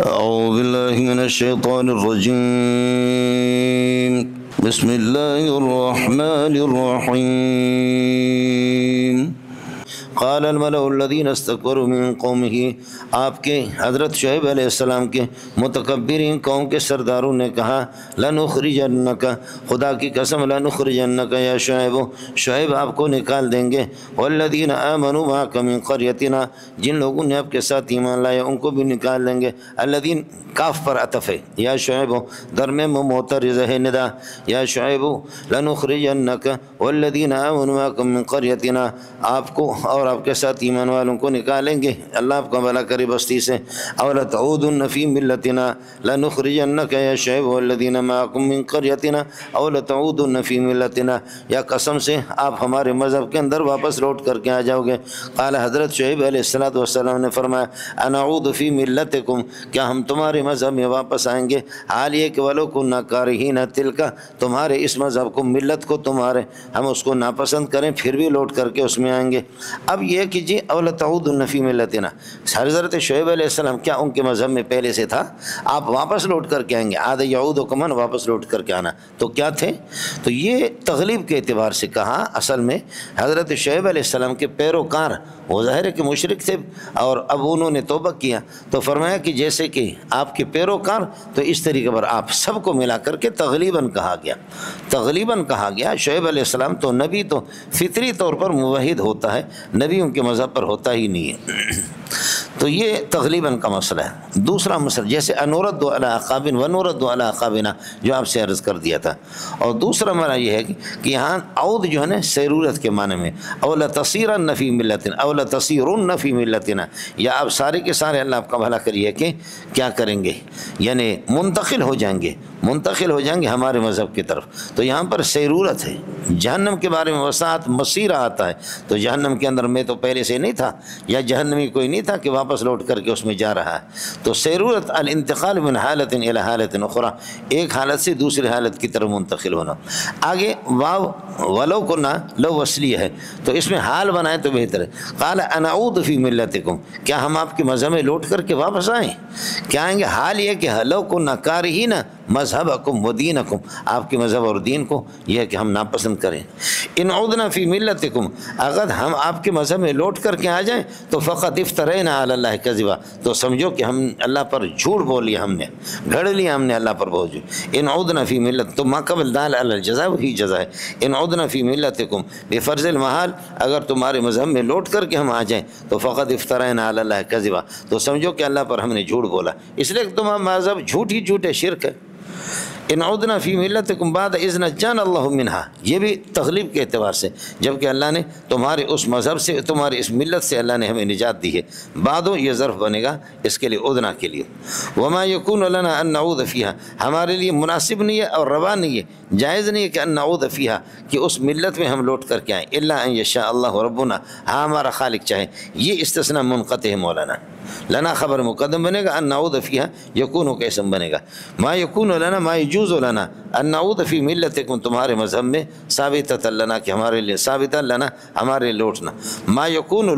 أعوذ بالله من الشيطان الرجيم بسم الله الرحمن الرحيم قال الملأ الذين استكبروا من قومه، آپ کے حضرت شعیب علیہ السلام کے متکبرین قوم کے سرداروں نے کہا لنخرجنک، خدا کی قسم لنخرجنک یا شعیب، شعیب آپ کو نکال دیں گے، والذین آمنوا معک من قریتنا، جن لوگوں نے آپ کے ساتھ ایمان لایا ان کو بھی نکال دیں گے۔ الذین کاف پر عطف ہے، یا شعیب درمیان میں معترض ہے ندا، یا شعیب لنخرجنک والذین آمنوا معک من قریتنا، آپ کو اور آپ کے ساتھ ایمان والوں کو نکالیں گے، اللہ آپ کا بھلا کرے بستی سے۔ او لتعودن فی ملتنا لنخرجنک یا شعیب والذین معکم من قریتنا او لتعودن فی ملتنا، یا قسم سے آپ ہمارے مذہب کے اندر واپس لوٹ کر کے آ جاؤ گے۔ قال حضرت شعیب علیہ السلام نے فرمایا انعود فی ملتکم، کیا ہم تمہارے مذہب میں واپس آئیں گے، حال یہ کہ ولو کنا کارہین تلک، تمہارے اس مذہب کو، ملت کو تمہارے ہم اس کو ناپسند کریں پھر بھی لوٹ کر کے اس میں آئیں گے۔ اب یہ کہ جی او لتعودن فی ملتنا، حضرت شعیب علیہ السلام کیا ان کے مذہب میں پہلے سے تھا آپ واپس لوٹ کر کے آئیں گے، عاد یعود کمن واپس لوٹ کر کے آنا، تو کیا تھے؟ تو یہ تغلیب کے اعتبار سے کہا، اصل میں حضرت شعیب علیہ السلام کے پیروکار، وہ ظاہر ہے کہ مشرک تھے اور اب انہوں نے توبہ کیا، تو فرمایا کہ جیسے کہ آپ کے پیروکار، تو اس طریقے پر آپ سب کو ملا کر کے تغلیباً کہا گیا، تغلیباً کہا گیا۔ شعیب علیہ السلام تو نبی تو فطری طور پر موحد ہوتا ہے، نبی ان کے مذہب پر ہوتا ہی نہیں ہے، تو یہ تغلیباً کا مسئلہ ہے۔ دوسرا مسئلہ جیسے انورد علی اعقابنا ونورد علی اعقابنا، جو آپ سے عرض کر دیا تھا، اور دوسرا معنی یہ ہے کہ یہاں عود جو ہے نا سیرورت کے معنی میں، او لتصیرن فی ملتنا او لتصیرن فی ملتنا، یا آپ سارے کے سارے اللہ آپ کا بھلا کریے کہ کیا کریں گے، یعنی منتقل ہو جائیں گے، منتقل ہو جائیں گے ہمارے مذہب کی طرف۔ تو یہاں پر سیرورت ہے، جہنم کے بارے میں وسعت مسیرہ آتا ہے، تو جہنم کے اندر میں تو پہلے سے نہیں تھا، یا جہنمی کوئی نہیں تھا کہ واپس لوٹ کر کے اس میں جا رہا ہے، تو سیرورت الانتقال من حالت الی حالت اخری، ایک حالت سے دوسری حالت کی طرف منتقل ہونا۔ آگے واو ولو کنا لو وصلیہ ہے، تو اس میں حال بنائے تو بہتر ہے۔ قال انعود فی ملتکم، کیا ہم آپ کے مذہب میں لوٹ کر کے واپس آئیں؟ کیا آئیں گے؟ حال یہ کہ لو کنا کارہین مذہبکم و دینکم، آپ کے مذہب اور دین کو یہ ہے کہ ہم ناپسند کریں۔ ان عدنا فی ملتکم، اگر ہم آپ کے مذہب میں لوٹ کر کے آ جائیں تو فقط افترینا علی اللہ کذبا، تو سمجھو کہ ہم اللہ پر جھوٹ بول لیا، ہم نے گھڑ لیا، ہم نے اللہ پر بہت جھوٹ۔ ان عدنا فی ملت، تو ما قبل دال علی الجزاء، وہی جزا ہے۔ ان عدنا فی ملتکم بفرض المحال، اگر تمہارے مذہب میں لوٹ کر کے ہم آ جائیں تو فقط افترینا علی اللہ کذبا، تو سمجھو کہ اللہ پر ہم نے جھوٹ بولا، اس لیے کہ تمہارا مذہب جھوٹ ہی جھوٹ ہے، شرک ہے۔ ان عدنا فی ملتکم بعد اذ نجانا اللہ منہا، یہ بھی تغلیب کے اعتبار سے، جبکہ اللہ نے تمہارے اس مذہب سے، تمہاری اس ملت سے اللہ نے ہمیں نجات دی ہے۔ بعدو یہ ظرف بنے گا اس کے لیے، عدنا کے لیے۔ وما یکون لنا ان نعود فیہا، ہمارے لیے مناسب نہیں ہے اور روا نہیں ہے، جائز نہیں ہے کہ ان نعود فیہا، کہ اس ملت میں ہم لوٹ کر کے آئیں، الا ان یشاء اللہ ربنا، ہاں ہمارا خالق چاہے۔ یہ استثناء منقطع ہے مولانا، لنا خبر مقدم بنے گا، ان نعود فیہا یکون کا اسم بنے گا۔ ما یکون لنا ما یجوز لنا ان نعود فی ملتکم، تمہارے مذہب میں ثابتۃ لنا، کہ ہمارے لیے ثابتہ لنا، ہمارے لوٹنا۔ ما یکون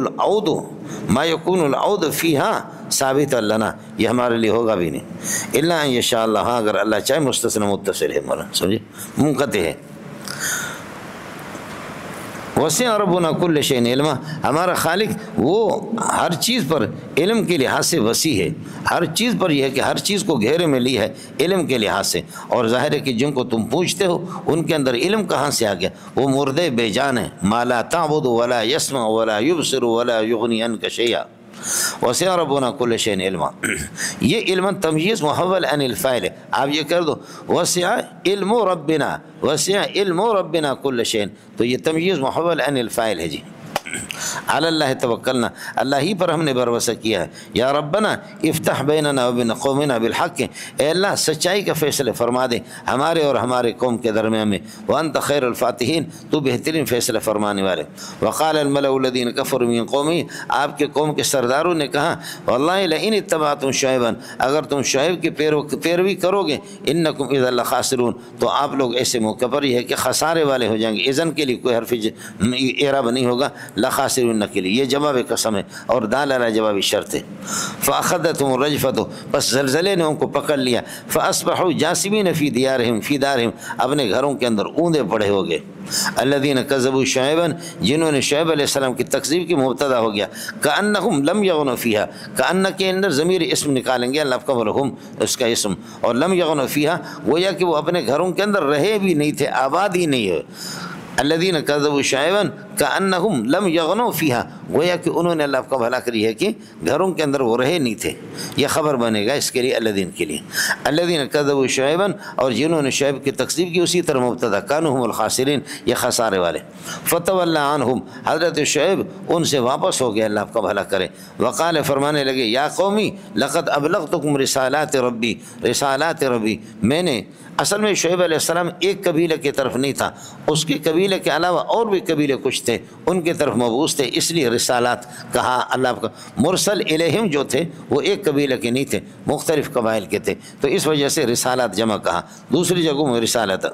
العود فیہا ثابتہ لنا، یہ ہمارے لیے ہوگا بھی نہیں، الا ان یشاء اللہ، ہاں اگر اللہ چاہے، مستثنی متصل ہے مولانا، سمجھے، منقطع ہے۔ وسع ربنا کل شیء علما، ہمارا خالق وہ ہر چیز پر علم کے لحاظ سے وسیع ہے، ہر چیز پر یہ ہے کہ ہر چیز کو گھیرے میں لی ہے علم کے لحاظ سے، اور ظاہر ہے کہ جن کو تم پوچھتے ہو ان کے اندر علم کہاں سے آ گیا، وہ مردے بے جان ہیں، ما لا تعبد ولا يسمع ولا يبصر ولا يغني عنك شيئا، وسع ربنا کل شیء علما۔ یہ علم تمییز محول عن الفاعل، آپ یہ کر دو وسع علم ربنا، وسع علم ربنا کل شیء، تو یہ تمییز محول عن الفاعل ہے جی۔ علی اللہ توکلنا، اللہ ہی پر ہم نے بھروسہ کیا ہے۔ یا ربنا افتح بیننا وبین قومنا بالحق، اے اللہ سچائی کا فیصلے فرما دے ہمارے اور ہمارے قوم کے درمیان میں، وانت خیر الفاتحین، تو بہترین فیصلے فرمانے والے۔ وقال الملأ الذین کفروا من قومہ، آپ کے قوم کے سرداروں نے کہا واللہ لئن اتبعتم شعیبا، اگر تم شعیب کی پیروی کرو گے، انکم اذا لخاسرون، تو آپ لوگ ایسے موقع پر یہ ہے کہ خسارے والے ہو جائیں گے۔ اذن کے لیے کوئی حرف اعراب نہیں ہوگا، لخاسرون الخاسرین کے لیے، یہ جواب قسم ہے اور دال علی جوابی شرط ہے۔ فاخذتهم الرجفۃ، بس زلزلے نے ان کو پکڑ لیا، فاصبحوا جاثمین فی دارہم، اپنے گھروں کے اندر اوندے پڑے ہو گئے۔ الذین کذبوا شعیبا، جنہوں نے شعیب علیہ السلام کی تکذیب کی مبتدا ہو گیا، کأنہم لم یغنوا فیہا، کأن کے اندر ضمیر اسم نکالیں گے اللہ کا ولہم اس کا اسم، اور لم یغنوا فیہا گویا کہ وہ اپنے گھروں کے اندر رہے بھی نہیں تھے، آباد ہی نہیں ہے۔ الذین کذبوا شعیبا کأنہم لم یغنوا فیہا، گویا کہ انہوں نے اللہ کا بھلا کری ہے کہ گھروں کے اندر وہ رہے نہیں تھے، یہ خبر بنے گا اس کے لیے الذین کے لیے۔ الذین کذبوا شعیبا، اور جنہوں نے شعیب کی تکذیب کی اسی طرح مبتدا، کانوا هم الخاسرین، یہ خسارے والے۔ فتولی عنہم، حضرت شعیب ان سے واپس ہو گئے، اللہ آپ کا بھلا کرے۔ وقال، فرمانے لگے، یا قومی لقد ابلغتکم رسالات ربی، رسالات ربی، میں نے اصل میں شعیب علیہ السلام ایک قبیلے کی طرف نہیں تھا، اس کے قبیلے کے علاوہ اور بھی قبیلے کچھ تھے، ان کی طرف مبعوث تھے، اس لیے رسالات کہا اللہ کا۔ مرسل الیہم جو تھے وہ ایک قبیلے کے نہیں تھے، مختلف قبائل کے تھے، تو اس وجہ سے رسالات جمع کہا، دوسری جگہوں میں رسالت۔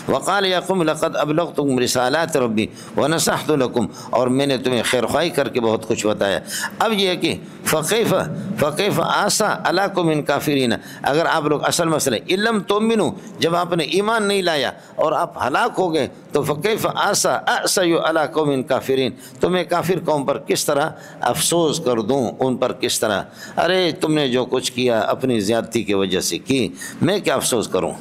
وقال یا قوم لقد ابلغتکم رسالات ربی ونصحت لکم، اور میں نے تمہیں خیر خواہی کر کے بہت کچھ بتایا۔ اب یہ ہے کہ فکیف آسا علیکم من کافرین، اگر آپ لوگ اصل مسئلہ علم تؤمنوا، جب آپ نے ایمان نہیں لایا اور آپ ہلاک ہو گئے، تو فکیف آسا اعصی علی قوم کافرین، تو میں کافر قوم پر کس طرح افسوس کر دوں، ان پر کس طرح، ارے تم نے جو کچھ کیا اپنی زیادتی کی وجہ سے کی، میں کیا افسوس کروں۔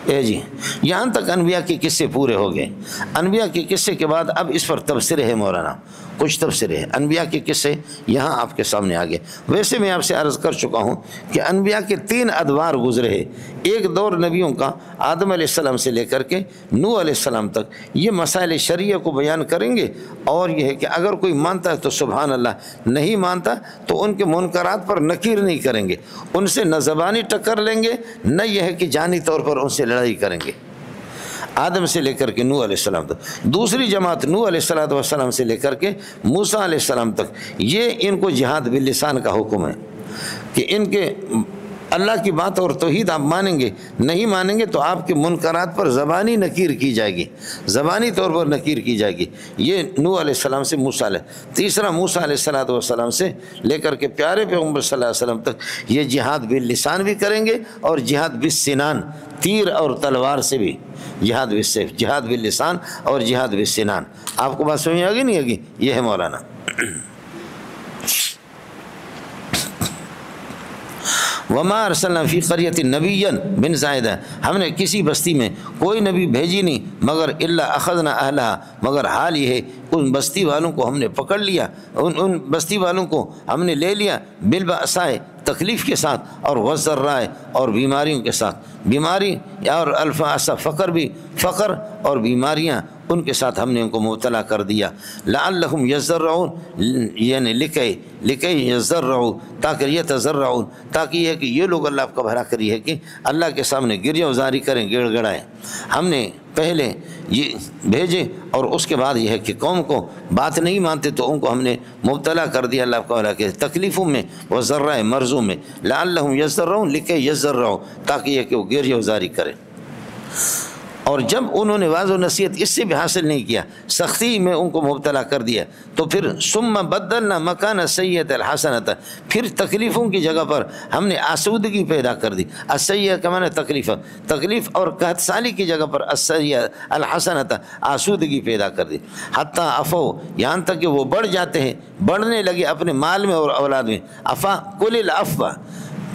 اے جی، یہاں تک انبیاء کے قصے پورے ہو گئے۔ انبیاء کے قصے کے بعد اب اس پر تبصرے ہے مولانا، کچھ تبصرے ہیں انبیاء کے قصے یہاں آپ کے سامنے آ گئے۔ ویسے میں آپ سے عرض کر چکا ہوں کہ انبیاء کے 3 ادوار گزرے ہیں۔ ایک دور نبیوں کا آدم علیہ السلام سے لے کر کے نوح علیہ السلام تک، یہ مسائل شرعیہ کو بیان کریں گے، اور یہ ہے کہ اگر کوئی مانتا ہے تو سبحان اللہ، نہیں مانتا تو ان کے منکرات پر نکیر نہیں کریں گے، ان سے نہ زبانی ٹکر لیں گے، نہ یہ ہے کہ جانی طور پر ان سے لڑائی کریں گے، آدم سے لے کر کے نوح علیہ السلام تک۔ دوسری جماعت نوح علیہ السلام سے لے کر کے موسیٰ علیہ السلام تک، یہ ان کو جہاد باللسان کا حکم ہے کہ ان کے اللہ کی بات اور توحید آپ مانیں گے، نہیں مانیں گے تو آپ کے منکرات پر زبانی نکیر کی جائے گی، زبانی طور پر نکیر کی جائے گی۔ یہ نوح علیہ السلام سے موسیٰ علیہ، تیسرا موسیٰ علیہ السلام سے لے کر کے پیارے پیغمبر صلی اللہ علیہ وسلم تک یہ جہاد باللسان بھی کریں گے، اور جہاد بالسنان، تیر اور تلوار سے بھی، جہاد بالسیف، جہاد باللسان اور جہاد بالسنان۔ آپ کو بات سمجھ آگی نہیں آگی؟ یہ ہے مولانا۔ وما ارسلنا فی قریۃ نبیا من زائدہ، ہم نے کسی بستی میں کوئی نبی بھیجی نہیں مگر الا اخذنا اہلہا، مگر حال یہ ہے ان بستی والوں کو ہم نے پکڑ لیا، ان بستی والوں کو ہم نے لے لیا، بالبأساء تکلیف کے ساتھ، اور والضراء اور بیماریوں کے ساتھ، بیماری اور الفاسا فقر اور بیماریاں ان کے ساتھ ہم نے ان کو مبتلا کر دیا۔ لعلہم یضرعون، یعنی لکی یضرعون، تاکہ یتضرعون، تاکہ یہ کہ یہ لوگ اللہ آپ کا بھلا کری ہے کہ اللہ کے سامنے گریہ وزاری کریں، گڑ گڑائیں۔ ہم نے پہلے یہ بھیجے اور اس کے بعد یہ ہے کہ قوم کو بات نہیں مانتے تو ان کو ہم نے مبتلا کر دیا اللہ کا بھلا کے تکلیفوں میں، وہ ذرائع مرضوں میں۔ لعلہم یضرعون، لکی یضرعون، تاکہ یہ کہ وہ گریہ وزاری کریں۔ اور جب انہوں نے واضح و نصیحت اس سے بھی حاصل نہیں کیا، سختی میں ان کو مبتلا کر دیا، تو پھر ثم بدلنا مکان السیئۃ الحسنۃ، پھر تکلیفوں کی جگہ پر ہم نے آسودگی پیدا کر دی۔ السیئہ کا معنی تکلیف اور قحط سالی کی جگہ پر السیئہ الحسنۃ، آسودگی پیدا کر دی۔ حتیٰ عفو، یہاں تک کہ وہ بڑھ جاتے ہیں، بڑھنے لگے اپنے مال میں اور اولاد میں۔ عفا قل العفو،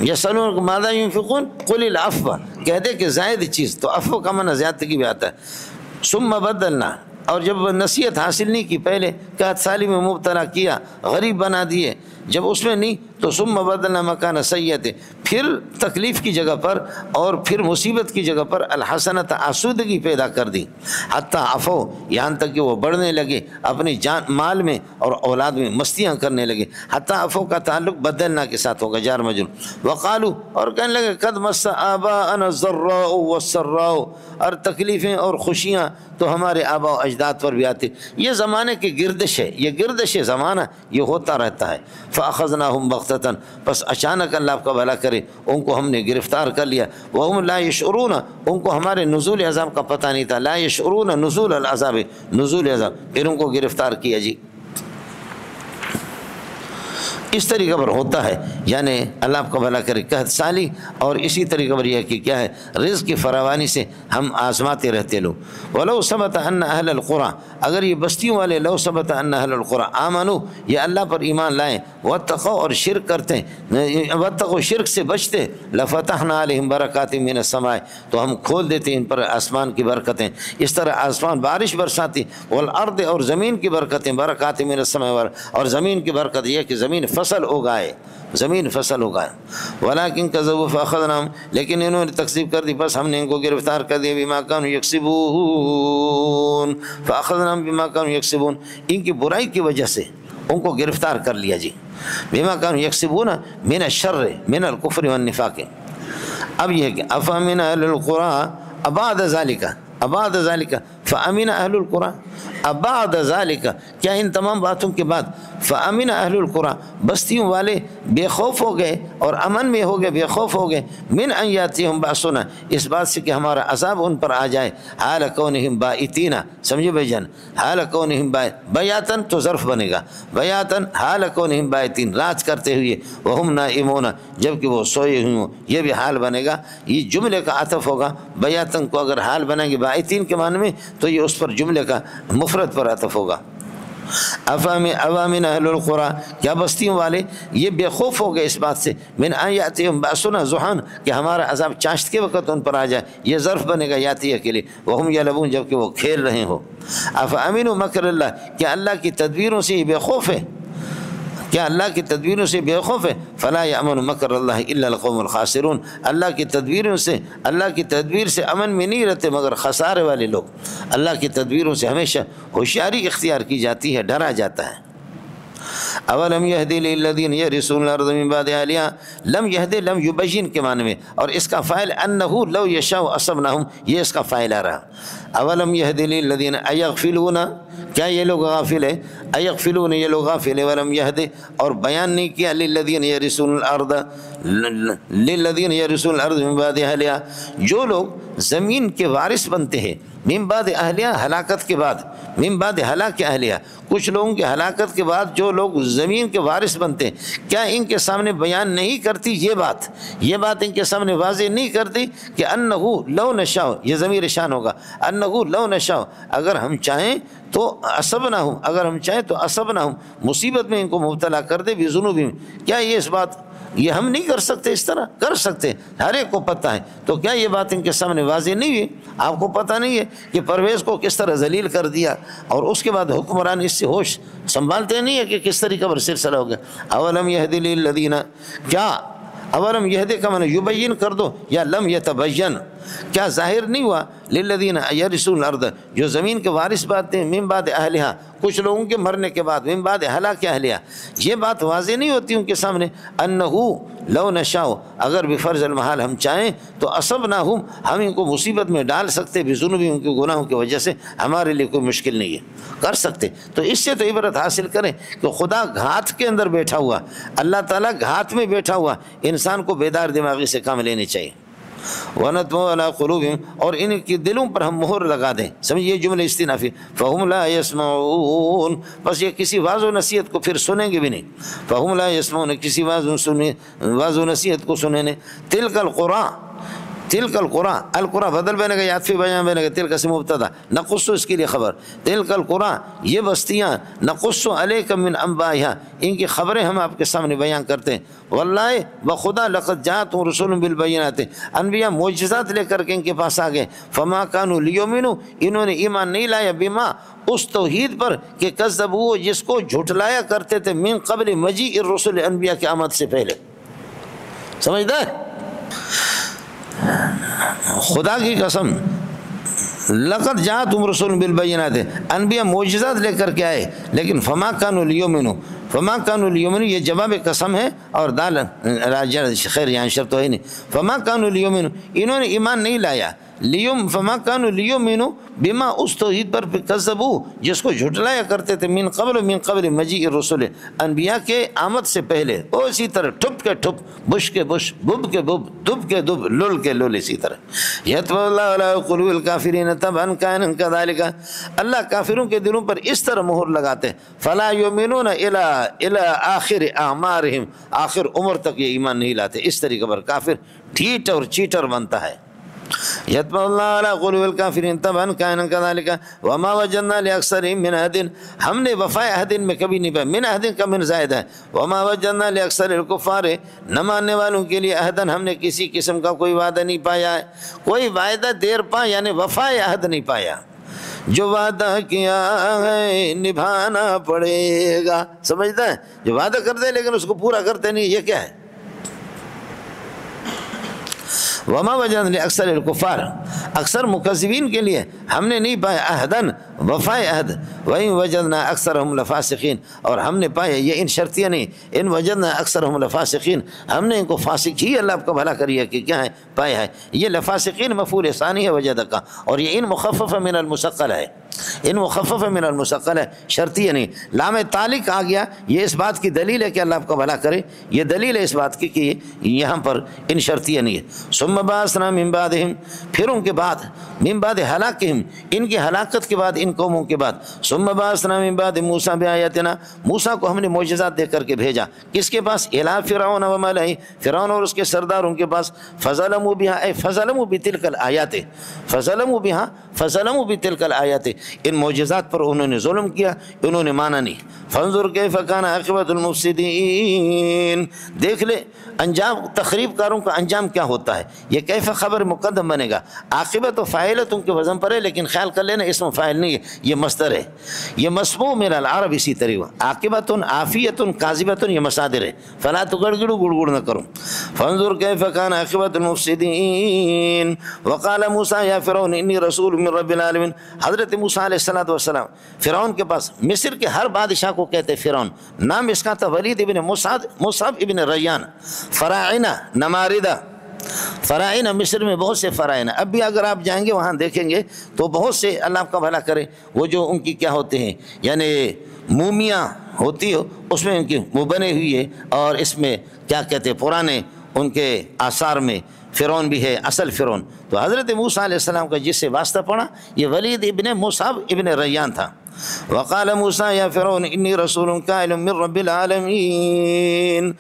یسألونک ماذا ينفقون قل العفو، کہہ دے کہ زائد چیز، تو عفو کا معنی زیادتی بھی آتا ہے۔ ثم بدلنا، اور جب نصیحت حاصل نہیں کی، پہلے قحط سالی میں مبتلا کیا، غریب بنا دیے، جب اس میں نہیں تو ثم بدلنا مکان سیئۃ، پھر تکلیف کی جگہ پر اور پھر مصیبت کی جگہ پر الحسنۃ، آسودگی پیدا کر دی۔ حتیٰ عفو، یہاں تک کہ وہ بڑھنے لگے اپنی جان مال میں اور اولاد میں، مستیاں کرنے لگے۔ حتیٰ عفو کا تعلق بدلنا کے ساتھ ہوگا، جار مجرور۔ وقالو، اور کہنے لگے قد مس آباءنا الضراء والسراء، اور تکلیفیں اور خوشیاں تو ہمارے آبا و اجداد پر بھی آتی. یہ زمانے کی گردش ہے، یہ گردش زمانہ یہ ہوتا رہتا ہے. فَأَخَذْنَاهُمْ بَغْتَةً، بس اچانک اللہ آپ کا بھلا کرے ان کو ہم نے گرفتار کر لیا. وَهُمْ لَا يَشْعُرُونَ، ان کو ہمارے نزول عذاب کا پتہ نہیں تھا. لا يشعرون نزول العذاب، نزول عذاب، پھر ان کو گرفتار کیا جی. اس طریقے پر ہوتا ہے، یعنی اللہ آپ کو بھلا کرے قحط سالی، اور اسی طریقے پر یہ کہ کیا ہے رزق کی فراوانی سے ہم آزماتے رہتے لوگ. وَلَوْ ثَبَتَ أَنَّ أَهْلَ الْقُرَىٰ، اگر یہ بستیوں والے لو ثبت أَنَّ أَهْلَ الْقُرَىٰ آمَنُوا، یہ اللہ پر ایمان لائیں، وَاتَّقَوْا، اور شرک کرتے ہیں، وَاتَّقَوْا شرک سے بچتے، لَفَتَحْنَا عَلَيْهِمْ بَرَكَاتٍ مِّنَ السَّمَاءِ، تو ہم کھول دیتے ان پر آسمان کی برکتیں. اس طرح آسمان بارش برساتی، وَالْأَرْضِ، اور زمین کی برکتیں، بَرَكَاتٍ مِّنَ السَّمَاءِ، اور زمین کی برکت یہ کہ زمین فصل اگائے، زمین فصل اگائے. وَلَٰكِن كَذَّبُوا فَأَخَذْنَاهُمْ، لیکن انہوں نے تکذیب کر دی، بس ہم نے ان کو گرفتار کر دیا. بِمَا كَانُوا يَكْسِبُونَ، فَأَخَذْنَاهُمْ بِمَا كَانُوا يَكْسِبُونَ، ان کی برائی کی وجہ سے ان کو گرفتار کر لیا جی. بِمَا كَانُوا يَكْسِبُونَ مِنَ الشَّرِّ مِنَ الْكُفْرِ وَالنِّفَاقِ. اب یہ کہ أَفَمِنَ أَهْلِ الْقُرَىٰ أَبَعْدَ ذَلِكَ فَأَمِنَ أَهْلُ الْقُرَىٰ أَبَعْدَ ذَلِكَ، کیا ان تمام باتوں کے بعد فَأَمِنَ أَهْلُ الْقُرَىٰ، بستیوں والے بے خوف ہو گئے اور امن میں ہو گئے، بے خوف ہو گئے. مِنْ أَنْ يَأْتِيَهُمْ بَأْسُنَا، اس بات سے کہ ہمارا عذاب ان پر آ جائے. حَالَ كَوْنِهِمْ بَائِتِينَ، سمجھے بھائی جان، حَالَ كَوْنِهِمْ بیاتن تو ظرف بنے گا، بیاتن حَالَ كَوْنِهِمْ بَائِتِينَ، رات کرتے ہوئے، وَهُمْ نَائِمُونَ، جبکہ وہ سوئے ہوئے ہوں، یہ بھی حال بنے گا. یہ جملے کا عطف ہوگا، بیاتن کو اگر حال بنائیں گے بائتین کے معنی میں تو یہ اس پر جملے کا مفرد پر عطف ہوگا. اوامن اہل القرى، کیا بستیوں والے یہ بے خوف ہو گئے اس بات سے، من ان یاتیہم باسنا ضحان، کہ ہمارا عذاب چاشت کے وقت ان پر آ جائے. یہ ظرف بنے گا یاتیہ کے لیے، وہم یلعبون، جبکہ وہ کھیل رہے ہو. افامنوا مکر اللہ، کیا اللہ کی تدبیروں سے یہ بے خوف ہے، کیا اللہ کی تدبیروں سے بے خوف ہے. فلا یامن مکر اللہ الا القوم الخاسرون، اللہ کی تدبیروں سے، اللہ کی تدبیر سے امن میں نہیں رہتے مگر خسارے والے لوگ. اللہ کی تدبیروں سے ہمیشہ ہوشیاری اختیار کی جاتی ہے، ڈرا جاتا ہے. اولم یہدی للذین یرثون الارض من بعد اہلہا، لم یہدی لم یبین کے معنی میں، اور اس کا فاعل انہ لو یشاء اصبناہم، یہ اس کا فاعل آ رہا. اولم یہدی للذین ایغفلون، کیا یہ لوگ غافل ہیں، ایغفلون یہ لوگ غافل ہیں. ولم یہدی، اور بیان نہیں کیا، للذین یرثون الارض، للذین یرثون الارض من بعد اہلہا، جو لوگ زمین کے وارث بنتے ہیں، من بعد اہلیہ، ہلاکت کے بعد، من بعد ہلاک اہلیہ، کچھ لوگوں کی ہلاکت کے بعد جو لوگ زمین کے وارث بنتے ہیں، کیا ان کے سامنے بیان نہیں کرتی یہ بات ان کے سامنے واضح نہیں کرتی کہ انہو لو نشاء، یہ ضمیر شان ہوگا، انہو لو نشاء، اگر ہم چاہیں تو اصبناہم، اگر ہم چاہیں تو اصبناہم، مصیبت میں ان کو مبتلا کر دے بذنوبہم. کیا یہ اس بات یہ ہم نہیں کر سکتے؟ اس طرح کر سکتے، ہر ایک کو پتہ ہے. تو کیا یہ بات ان کے سامنے واضح نہیں ہے؟ آپ کو پتہ نہیں ہے کہ پرویز کو کس طرح ذلیل کر دیا، اور اس کے بعد حکمران اس سے ہوش سنبھالتے نہیں ہے کہ کس طریقے پر سلسلہ ہو گیا. اولم یہدی للذین، کیا اولم یہدی کا معنی یبین کر دو، یا لم یتبین، کیا ظاہر نہیں ہوا، للذین یرثون الارض، جو زمین کے وارث باتیں، من بعد اہلہا، کچھ لوگوں کے مرنے کے بعد، من بعد ہلاک اہلہا، یہ بات واضح نہیں ہوتی ان کے سامنے، انہو لو نشاء، اگر بفرض المحال ہم چاہیں تو اصبناہم، ہم ان کو مصیبت میں ڈال سکتے، بذنوبہم، ان کے گناہوں کی وجہ سے، ہمارے لیے کوئی مشکل نہیں ہے، کر سکتے. تو اس سے تو عبرت حاصل کریں کہ خدا گھات کے اندر بیٹھا ہوا، اللہ تعالیٰ گھات میں بیٹھا ہوا، انسان کو بیدار دماغی سے کام لینے چاہیے. وَنَطْبَعُ عَلَىٰ قُلُوبِهِمْ، اور ان کی دلوں پر ہم مہر لگا دیں. سمجھیے یہ جملہ استنافی، فَهُمْ لَا يَسْمَعُونَ، بس یہ کسی واعظ و نصیحت کو پھر سنیں گے بھی نہیں. فَهُمْ لَا يَسْمَعُونَ، کسی واعظ و نصیحت کو سنیں نہیں. تِلْكَ الْقُرَىٰ، تلک القرآ، القرآ بدل بنے گا، یاتفی بیان بنے گا، تلک سے مبتدا، نقص اس کے لیے خبر. تلک القرآ، یہ بستیاں، نقص علیک من انبائها، ان کی خبریں ہم آپ کے سامنے بیان کرتے ہیں. واللہ بخدا لقد جاءتهم رسول بالبینات، انبیاء معجزات لے کر کے ان کے پاس آ گئے. فما كانوا لیؤمنوا، انہوں نے ایمان نہیں لایا، بما، اس توحید پر کہ کذبوا، جس کو جھٹلایا کرتے تھے، من قبل مجیء الرسل، انبیاء کی آمد سے پہلے. سمجھدار؟ خدا کی قسم، لقد جاءتهم رسول بالبینات، انبیاء معجزات لے کر کے آئے، لیکن فما كانوا لیؤمنوا، فما كانوا لیؤمنوا، یہ جواب قسم ہے، اور دال راجع خیر یہاں شرط تو ہے نہیں. فما كانوا لیؤمنوا، انہوں نے ایمان نہیں لایا، لیوم فما کانوا لیؤمنوا بما اس توحید پر کذبوا جس کو جھٹلایا کرتے تھے من قبل مجیء الرسل انبیاء کے آمد سے پہلے، اسی طرح ٹھپ کے ٹھپ، بش کے بش، بب کے بب، دب کے دب، لل کے لل، اسی طرح یطبع اللہ علی قلوب الکافرین طبعا کان کذالک، اللہ کافروں کے دلوں پر اس طرح مہر لگاتے فلا یؤمنون الی آخر اعمارہم، آخر عمر تک یہ ایمان نہیں لاتے، اس طریقے پر کافر ڈھیٹ اور چیٹر بنتا ہے۔ یطبع اللہ علی قلوب الکافرین طبعا کان کذالک وما وجدنا لاکثرہم من عہد، ہم نے وفائے عہد میں کبھی نہیں پایا، من عہد کا من زائد ہے، وما وجدنا لاکثر الکفار، نہ ماننے والوں کے لیے عہدن، ہم نے کسی قسم کا کوئی وعدہ نہیں پایا ہے، کوئی وعدہ دیر پا یعنی وفائے عہد نہیں پایا، جو وعدہ کیا ہے نبھانا پڑے گا، سمجھتا ہے؟ جو وعدہ کرتے لیکن اس کو پورا کرتے نہیں، یہ کیا ہے؟ وما وجدنا لاکثر الکفار، اکثر مکذبین کے لیے ہم نے نہیں پایا عہدن، وفائے عہد، وَإِن وَجَدْنَا أَكْثَرَهُمْ لَفَاسِقِينَ، اور ہم نے پایا، یہ ان شرطیہ نہیں، ان وجدنا اکثرهم لفاسقین، ہم نے ان کو فاسق ہی اللہ آپ کا بھلا کریے کہ کیا ہے پایا ہے، یہ لفاسقین مفعول ثانی ہے وجد کا، اور یہ ان مخفف من المثقل ہے، ان مخفف من المثقل ہے، شرطیہ نہیں، لام تعلق آ گیا، یہ اس بات کی دلیل ہے کہ اللہ آپ کا بھلا کرے، یہ دلیل ہے اس بات کی کہ یہاں پر ان شرطیہ نہیں ہے۔ ثم بعثنا من بعدہم، پھر ان کے بعد، من بعد ہلاکہم، ان کی ہلاکت کے بعد، ان قوموں کے بعد، ثم بعثنا من بعد موسیٰ بآیاتنا، موسیٰ کو ہم نے معجزات دے کر کے بھیجا، کس کے پاس؟ الی فرعون وملئہ، فرعون اور اس کے سرداروں کے پاس، فظلموا بها اے فظلموا بتلک الآیات، فظلموا بها فظلموا بتلک الآیات، ان معجزات پر انہوں نے ظلم کیا، انہوں نے مانا نہیں۔ فانظر کیف کان عاقبۃ المفسدین، دیکھ لے انجام تخریب کاروں کا انجام کیا ہوتا ہے، یہ کیف خبر مقدم بنے گا، عاقبت و فاعلت ان کے وزن پر ہے، لیکن خیال کر لینا اسم فاعل نہیں ہے، یہ مصدر ہے، یہ مسموع من العرب، اسی طریقہ عاقبت عافیت کاذبۃ، یہ مصادر ہے، فلا تگڑگڑو گڑگڑ نہ کرو۔ فانظر کیف کان عاقبۃ المفسدین وقال موسیٰ یا فرعون انی رسول من رب العالمین، حضرت موسیٰ علیہ السلام فرعون کے پاس، مصر کے ہر بادشاہ کو کہتے فرعون، نام اس کا تھا ولید ابن مصعب ابن ریان، فراعنہ نماردہ، فرائنہ مصر میں بہت سے فرائنہ، اب بھی اگر آپ جائیں گے وہاں دیکھیں گے تو بہت سے، اللہ آپ کا بھلا کرے، وہ جو ان کی کیا ہوتے ہیں یعنی مومیاں ہوتی ہو، اس میں ان کی وہ بنے ہوئی ہے، اور اس میں کیا کہتے ہیں پرانے ان کے آثار میں فرعون بھی ہے، اصل فرعون۔ تو حضرت موسیٰ علیہ السلام کا جس سے واسطہ پڑا یہ ولید ابن مصعب ابن ریان تھا۔ وقال موسیٰ یا فرعون انی رسول قائل من رب العالمین،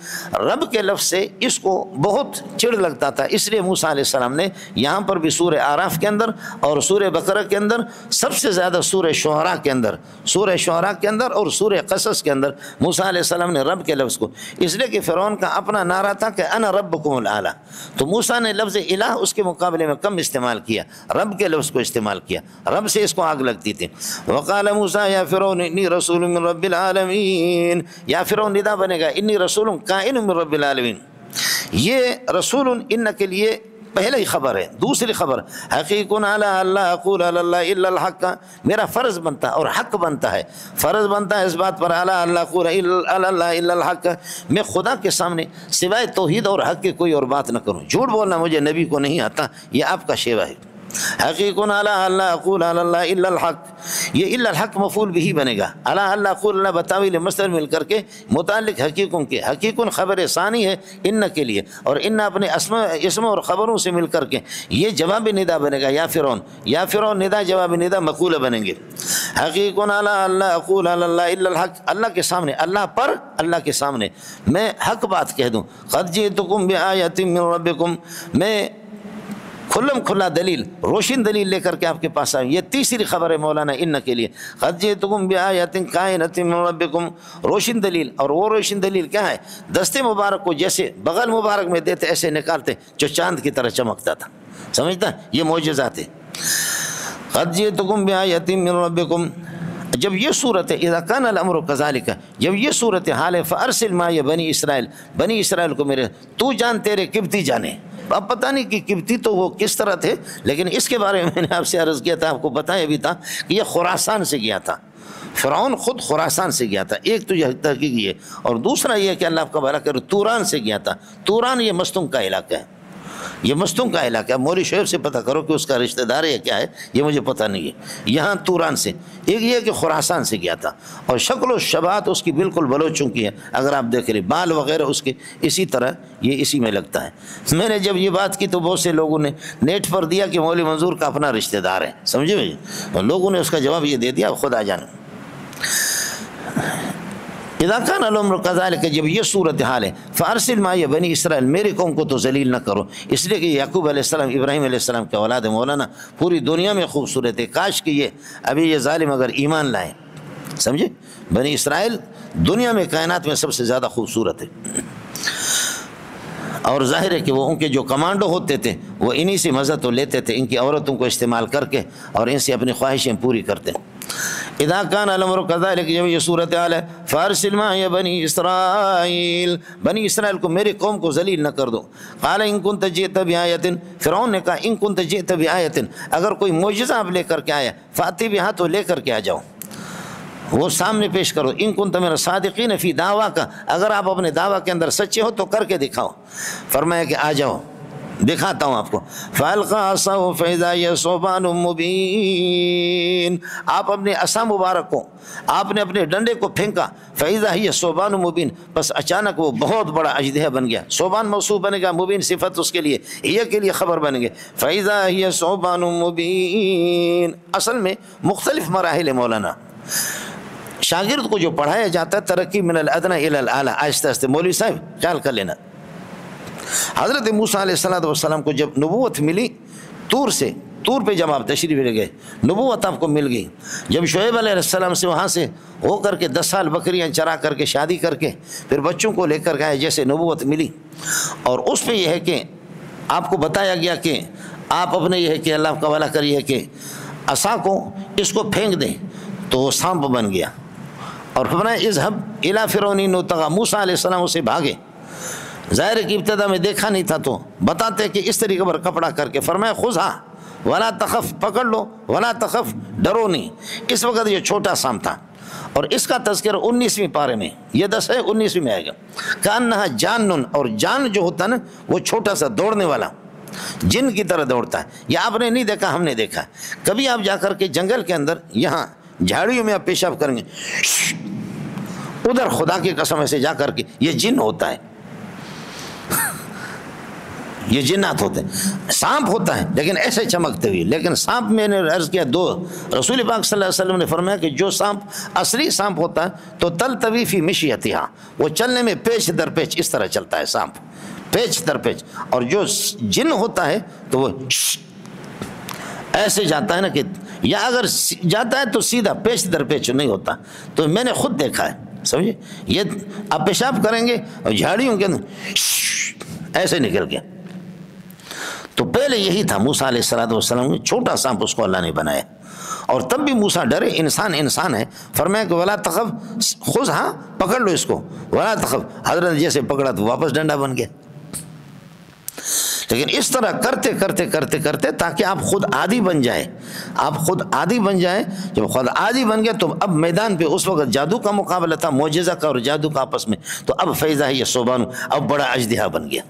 رب کے لفظ سے اس کو بہت چڑ لگتا تھا، اس لیے موسیٰ علیہ السلام نے یہاں پر بھی سورہ اعراف کے اندر اور سورہ بقرہ کے اندر، سب سے زیادہ سورہ شعراء کے اندر اور سورہ قصص کے اندر موسیٰ علیہ السلام نے رب کے لفظ کو، اس لیے کہ فرعون کا اپنا نعرہ تھا کہ انا ربکم الاعلی، تو موسیٰ نے لفظ الہ اس کے مقابلے میں کم استعمال کیا، رب کے لفظ کو استعمال کیا، رب سے اس کو آگ لگتی تھی۔ وقال موسیٰ یا فرعون انی رسول من رب العالمین، یا فرعون ندا بنے گا انی رسول کائن من رب العالمین، یہ رسول ان کے لیے پہلے ہی خبر ہے۔ دوسری خبر حقیق علی اللہ اقول علی اللہ الا الحق، میرا فرض بنتا ہے اور حق بنتا ہے، فرض بنتا ہے اس بات پر علی اللہ اقول علی اللہ الا الحق، میں خدا کے سامنے سوائے توحید اور حق کے کوئی اور بات نہ کروں، جھوٹ بولنا مجھے نبی کو نہیں آتا، یہ آپ کا شیوا ہے۔ حقیق علی اللہ اقول علی اللہ الا الحق، یہ الا الحق مفعول بھی بنے گا، علی اللہ اقول اللہ بتاویل مصدر مل کر کے متعلق حقیقوں کے، حقیقن خبر ثانی ہے ان کے لیے، اور ان اپنے اسم اور خبروں سے مل کر کے یہ جواب ندا بنے گا، یا فرعون ندا جواب ندا مقولہ بنیں گے۔ حقیق علی اللہ اقول علی اللہ الا الحق، اللہ کے سامنے، اللہ پر، اللہ کے سامنے میں حق بات کہہ دوں، قد جئتکم بآیۃ من ربکم، میں کھلم کھلا دلیل، روشن دلیل لے کر کے آپ کے پاس آئیں، یہ تیسری خبر ہے مولانا ان کے لیے، قد جئتکم بآیۃ کائنۃ من ربکم، روشن دلیل، اور وہ روشن دلیل کیا ہے؟ دستے مبارک کو جیسے بغل مبارک میں دیتے ایسے نکالتے جو چاند کی طرح چمکتا تھا، سمجھتا ہے؟ یہ معجزات ہے۔ قد جئتکم بآیۃ من ربکم، جب یہ صورت ہے اذا کان الامر کذالک، جب یہ صورت حال ہے فارسل معی بنی اسرائیل کو میرے، تو جان تیرے قبطی جانے، اب پتہ نہیں کہ قبطی تو وہ کس طرح تھے، لیکن اس کے بارے میں نے آپ سے عرض کیا تھا، آپ کو بتایا بھی تھا کہ یہ خراسان سے گیا تھا، فرعون خود خراسان سے گیا تھا، ایک تو یہ تحقیق یہ، اور دوسرا یہ کہ اللہ آپ کا بھلا کرے توران سے گیا تھا، توران یہ مستنگ کا علاقہ ہے، یہ مستوں کا علاقہ ہے، مولوی شعیب سے پتہ کرو کہ اس کا رشتہ دار ہے یا کیا ہے، یہ مجھے پتہ نہیں ہے۔ یہاں توران سے، ایک یہ کہ خراسان سے گیا تھا، اور شکل و شباہت اس کی بالکل بلوچوں کی ہے، اگر آپ دیکھ رہے بال وغیرہ اس کے اسی طرح، یہ اسی میں لگتا ہے۔ میں نے جب یہ بات کی تو بہت سے لوگوں نے نیٹ پر دیا کہ مولوی منظور کا اپنا رشتہ دار ہے، سمجھے بھائی، اور لوگوں نے اس کا جواب یہ دے دیا خدا جانے۔ اذا کان الامر کذالک، جب یہ صورتحال ہے، فارسل معی بنی اسرائیل، میری قوم کو تو ذلیل نہ کرو، اس لیے کہ یعقوب علیہ السلام ابراہیم علیہ السلام کے اولاد ہے۔ مولانا پوری دنیا میں خوبصورت ہے، کاش کہ یہ ابھی یہ ظالم اگر ایمان لائیں، سمجھے، بنی اسرائیل دنیا میں کائنات میں سب سے زیادہ خوبصورت ہے، اور ظاہر ہے کہ وہ ان کے جو کمانڈو ہوتے تھے وہ انہی سے مزہ تو لیتے تھے، ان کی عورتوں کو استعمال کر کے اور ان سے اپنی خواہشیں پوری کرتے۔ اذا کان الامر کذالک، جب یہ صورتحال ہے، فارسل معی بنی اسرائیل، بنی اسرائیل کو، میری قوم کو ذلیل نہ کر دو۔ قال ان کنت جئت بآیۃ، فرعون نے کہا ان کنت جئت بآیۃ، اگر کوئی معجزہ آپ لے کر کے آیا، فاتی بہا، تو لے کر کے آ جاؤ، وہ سامنے پیش کرو۔ ان کنت من الصادقین فی دعوا کا، اگر آپ اپنے دعویٰ کے اندر سچے ہو تو کر کے دکھاؤ۔ فرمایا کہ آ جاؤ، دکھاتا ہوں آپ کو۔ فَأَلْقَىٰ عَصَاهُ فَإِذَا هِيَ ثُعْبَانٌ مُّبِينٌ، آپ اپنے عصا مبارک کو، آپ نے اپنے ڈنڈے کو پھینکا، فَإِذَا هِيَ ثُعْبَانٌ مُّبِينٌ، بس اچانک وہ بہت بڑا اژدہا بن گیا۔ ثعبان موصوف بنے گا، مبین صفت اس کے لیے، یہ کے لیے خبر بن گئے۔ فَإِذَا هِيَ ثُعْبَانٌ مُّبِينٌ، اصل میں مختلف مراحل ہے مولانا، شاگرد کو جو پڑھایا جاتا ہے ترقی من الادنی الی الاعلی، آہستہ آہستہ۔ مولوی صاحب خیال کر لینا، حضرت موسیٰ علیہ السلام کو جب نبوت ملی طور پہ جب آپ تشریف لے گئے، نبوت آپ کو مل گئی۔ جب شعیب علیہ السلام سے وہاں سے ہو کر کے 10 سال بکریاں چرا کر کے شادی کر کے پھر بچوں کو لے کر گئے، جیسے نبوت ملی، اور اس پہ یہ ہے کہ آپ کو بتایا گیا کہ آپ اپنے یہ ہے کہ اللہ کا والا کریے کہ عصا کو اس کو پھینک دیں تو وہ سانپ بن گیا، اور فرمایا اذهب الی فرعون انه طغى، موسیٰ علیہ السلام اسے بھاگے، ظاہر کی ابتدا میں دیکھا نہیں تھا تو بتاتے کہ اس طریقے پر کپڑا کر کے، فرمایا خذها ولا تخف، پکڑ لو، ولا تخف، ڈرو نہیں۔ اس وقت یہ چھوٹا سانپ تھا، اور اس کا تذکرہ 19ویں پارے میں، یہ 10 ہے 19ویں میں آئے گا۔ کانہا جان، اور جان جو ہوتا نا وہ چھوٹا سا دوڑنے والا جن کی طرح دوڑتا ہے، یہ آپ نے نہیں دیکھا، ہم نے دیکھا۔ کبھی آپ جا کر کے جنگل کے اندر یہاں جھاڑیوں میں آپ پیشاب کریں گے، ادھر خدا کی قسم ایسے جا کر کے، یہ جن ہوتا ہے، یہ جنات ہوتے ہیں۔ سانپ ہوتا ہے لیکن ایسے چمکتے ہوئے، لیکن سانپ میں نے عرض کیا دو، رسول پاک صلی اللہ علیہ وسلم نے فرمایا کہ جو سانپ اصلی سانپ ہوتا ہے تو تلتوی فی مشیتھا، وہ چلنے میں پیچ در پیچ اس طرح چلتا ہے سانپ، پیچ در پیچ، اور جو جن ہوتا ہے تو وہ ایسے جاتا ہے نا کہ، یا اگر جاتا ہے تو سیدھا پیچ در پیچ نہیں ہوتا، تو میں نے خود دیکھا ہے، سمجھے، یہ آپ پیشاب کریں گے اور جھاڑیوں کے اندر ایسے نکل گیا۔ تو پہلے یہی تھا موسیٰ علیہ السلام نے، چھوٹا سانپ اس کو اللہ نے بنایا، اور تب بھی موسیٰ ڈرے، انسان ہے، فرمایا کہ ولا تخف، خذ، پکڑ لو اس کو، ولا تخف، حضرت نے جیسے پکڑا تو واپس ڈنڈا بن گیا۔ لیکن اس طرح کرتے کرتے کرتے کرتے تاکہ آپ خود عادی بن جائیں، آپ خود عادی بن جائیں۔ جب خود عادی بن گئے تو اب میدان پہ اس وقت جادو کا مقابلہ تھا، معجزہ کا اور جادو کا آپس میں، تو اب فیضا یہ ثعبان، اب بڑا اژدہا بن گیا۔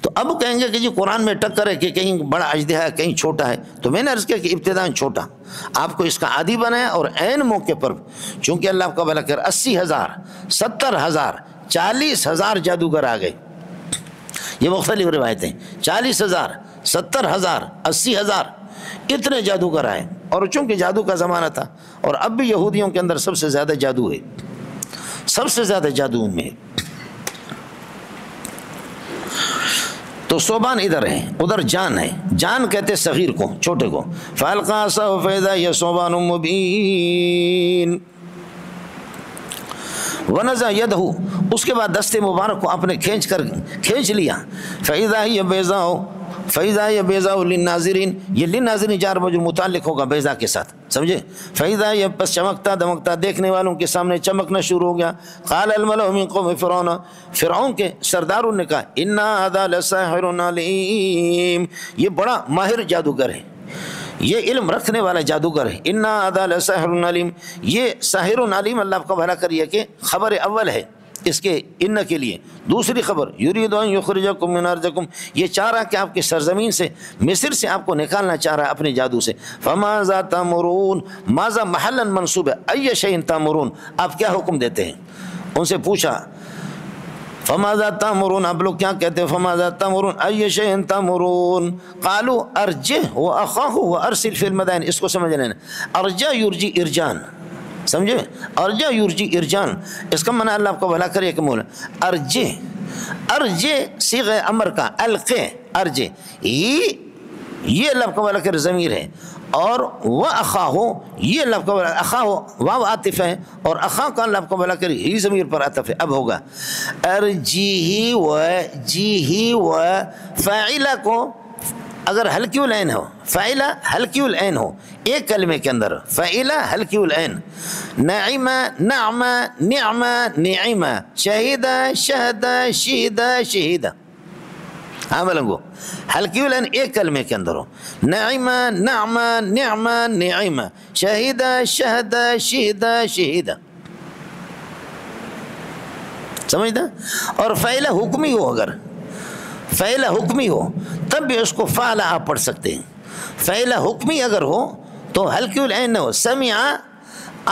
تو اب کہیں گے کہ جی قرآن میں ٹکر ہے کہ کہیں بڑا اژدہا ہے کہیں چھوٹا ہے، تو میں نے عرض کیا کہ ابتداء چھوٹا، آپ کو اس کا عادی بنایا، اور عین موقع پر چونکہ اللہ کا بھلا کر 80,000 70,000 40,000 جادوگر آ گئے، یہ مختلف روایتیں، 40,000 70,000 80,000 اتنے جادوگر آئے، اور چونکہ جادو کا زمانہ تھا، اور اب بھی یہودیوں کے اندر سب سے زیادہ جادو ہے، سب سے زیادہ جادو ان میں ہے۔ تو ثعبان ادھر ہے، ادھر جان ہے، جان کہتے صغیر کو، چھوٹے کو۔ فَأَلْقَىٰ عَصَاهُ فَإِذَا هِيَ ثُعْبَانٌ مُّبِينٌ وَنَزَعَ يَدَهُ، اس کے بعد دستے مبارک کو آپ نے کھینچ لیا۔ فَإِذَا هِيَ بَيْضَاءُ لِلنَّاظِرِينَ، یہ لِلنَّاظِرِينَ جار جو متعلق ہوگا بیضاء کے ساتھ، سمجھے۔ فَإِذَا هِيَ، بس چمکتا دمکتا دیکھنے والوں کے سامنے چمکنا شروع ہو گیا۔ قَالَ الْمَلَأُ مِن قَوْمِ فِرْعَوْنَ، فرعون کے سرداروں نے کہا إِنَّ هَذَا لَسَاحِرٌ عَلِيمٌ، یہ بڑا ماہر جادوگر ہے، یہ علم رکھنے والا جادوگر ہے۔ إِنَّ هَذَا لَسَاحِرٌ عَلِيمٌ، یہ ساحر علیم، اللہ کا بھلا کریے کہ خبر اول ہے، اس کے ان کے لیے۔ دوسری خبر یرید ان یخرجکم من ارضکم، یہ چاہ رہا کہ آپ کی سرزمین سے، مصر سے آپ کو نکالنا چاہ رہا ہے اپنے جادو سے۔ فماذا تأمرون، ماذا محلا منصوب ہے، ای شیء تأمرون، آپ کیا حکم دیتے ہیں؟ ان سے پوچھا فماذا تأمرون، آپ لوگ کیا کہتے ہیں؟ فماذا تأمرون ای شیء تأمرون، قالوا ارجه واخاه وارسل فی المدائن۔ اس کو سمجھ لینا، ارجا یرجی ارجان، سمجھے؟ ارجا یرجی ارجان، اس کا معنی اللہ آپ کو بھلا کرے کہ مولا ارجے، ارجے صیغہ امر کا، القے ارجے، یہ اللہ آپ کو بھلا کرے ضمیر ہے، اور وَأَخَاهُ یہ اللہ آپ کو بھلا، اخاہ واو عاطف ہے، اور اخاہ کا اللہ آپ کو بھلا کرے ہی ضمیر پر عطف ہے۔ اب ہوگا ارجیہی و جیہی و، فاعلہ کو اگر حلقی العین ہو، فاعلہ حلقی العین ہو ایک کلمے کے اندر، فاعلہ حلقی العین، نعمہ نعمہ نعمہ نعمہ، شہیدہ شہدہ شہیدہ شہیدہ، ہاں ملنگو حلقی العین ایک کلمے کے اندر ہو، نعمہ نعمہ نعمہ نعمہ، شہیدہ شہدہ شہیدہ شہیدہ، سمجھتا؟ اور فاعلہ حکمی ہو، اگر فعل حکمی ہو تب بھی اس کو فعل آپ پڑھ سکتے ہیں۔ فعل حکمی اگر ہو تو حلقی العین نہ ہو، سمع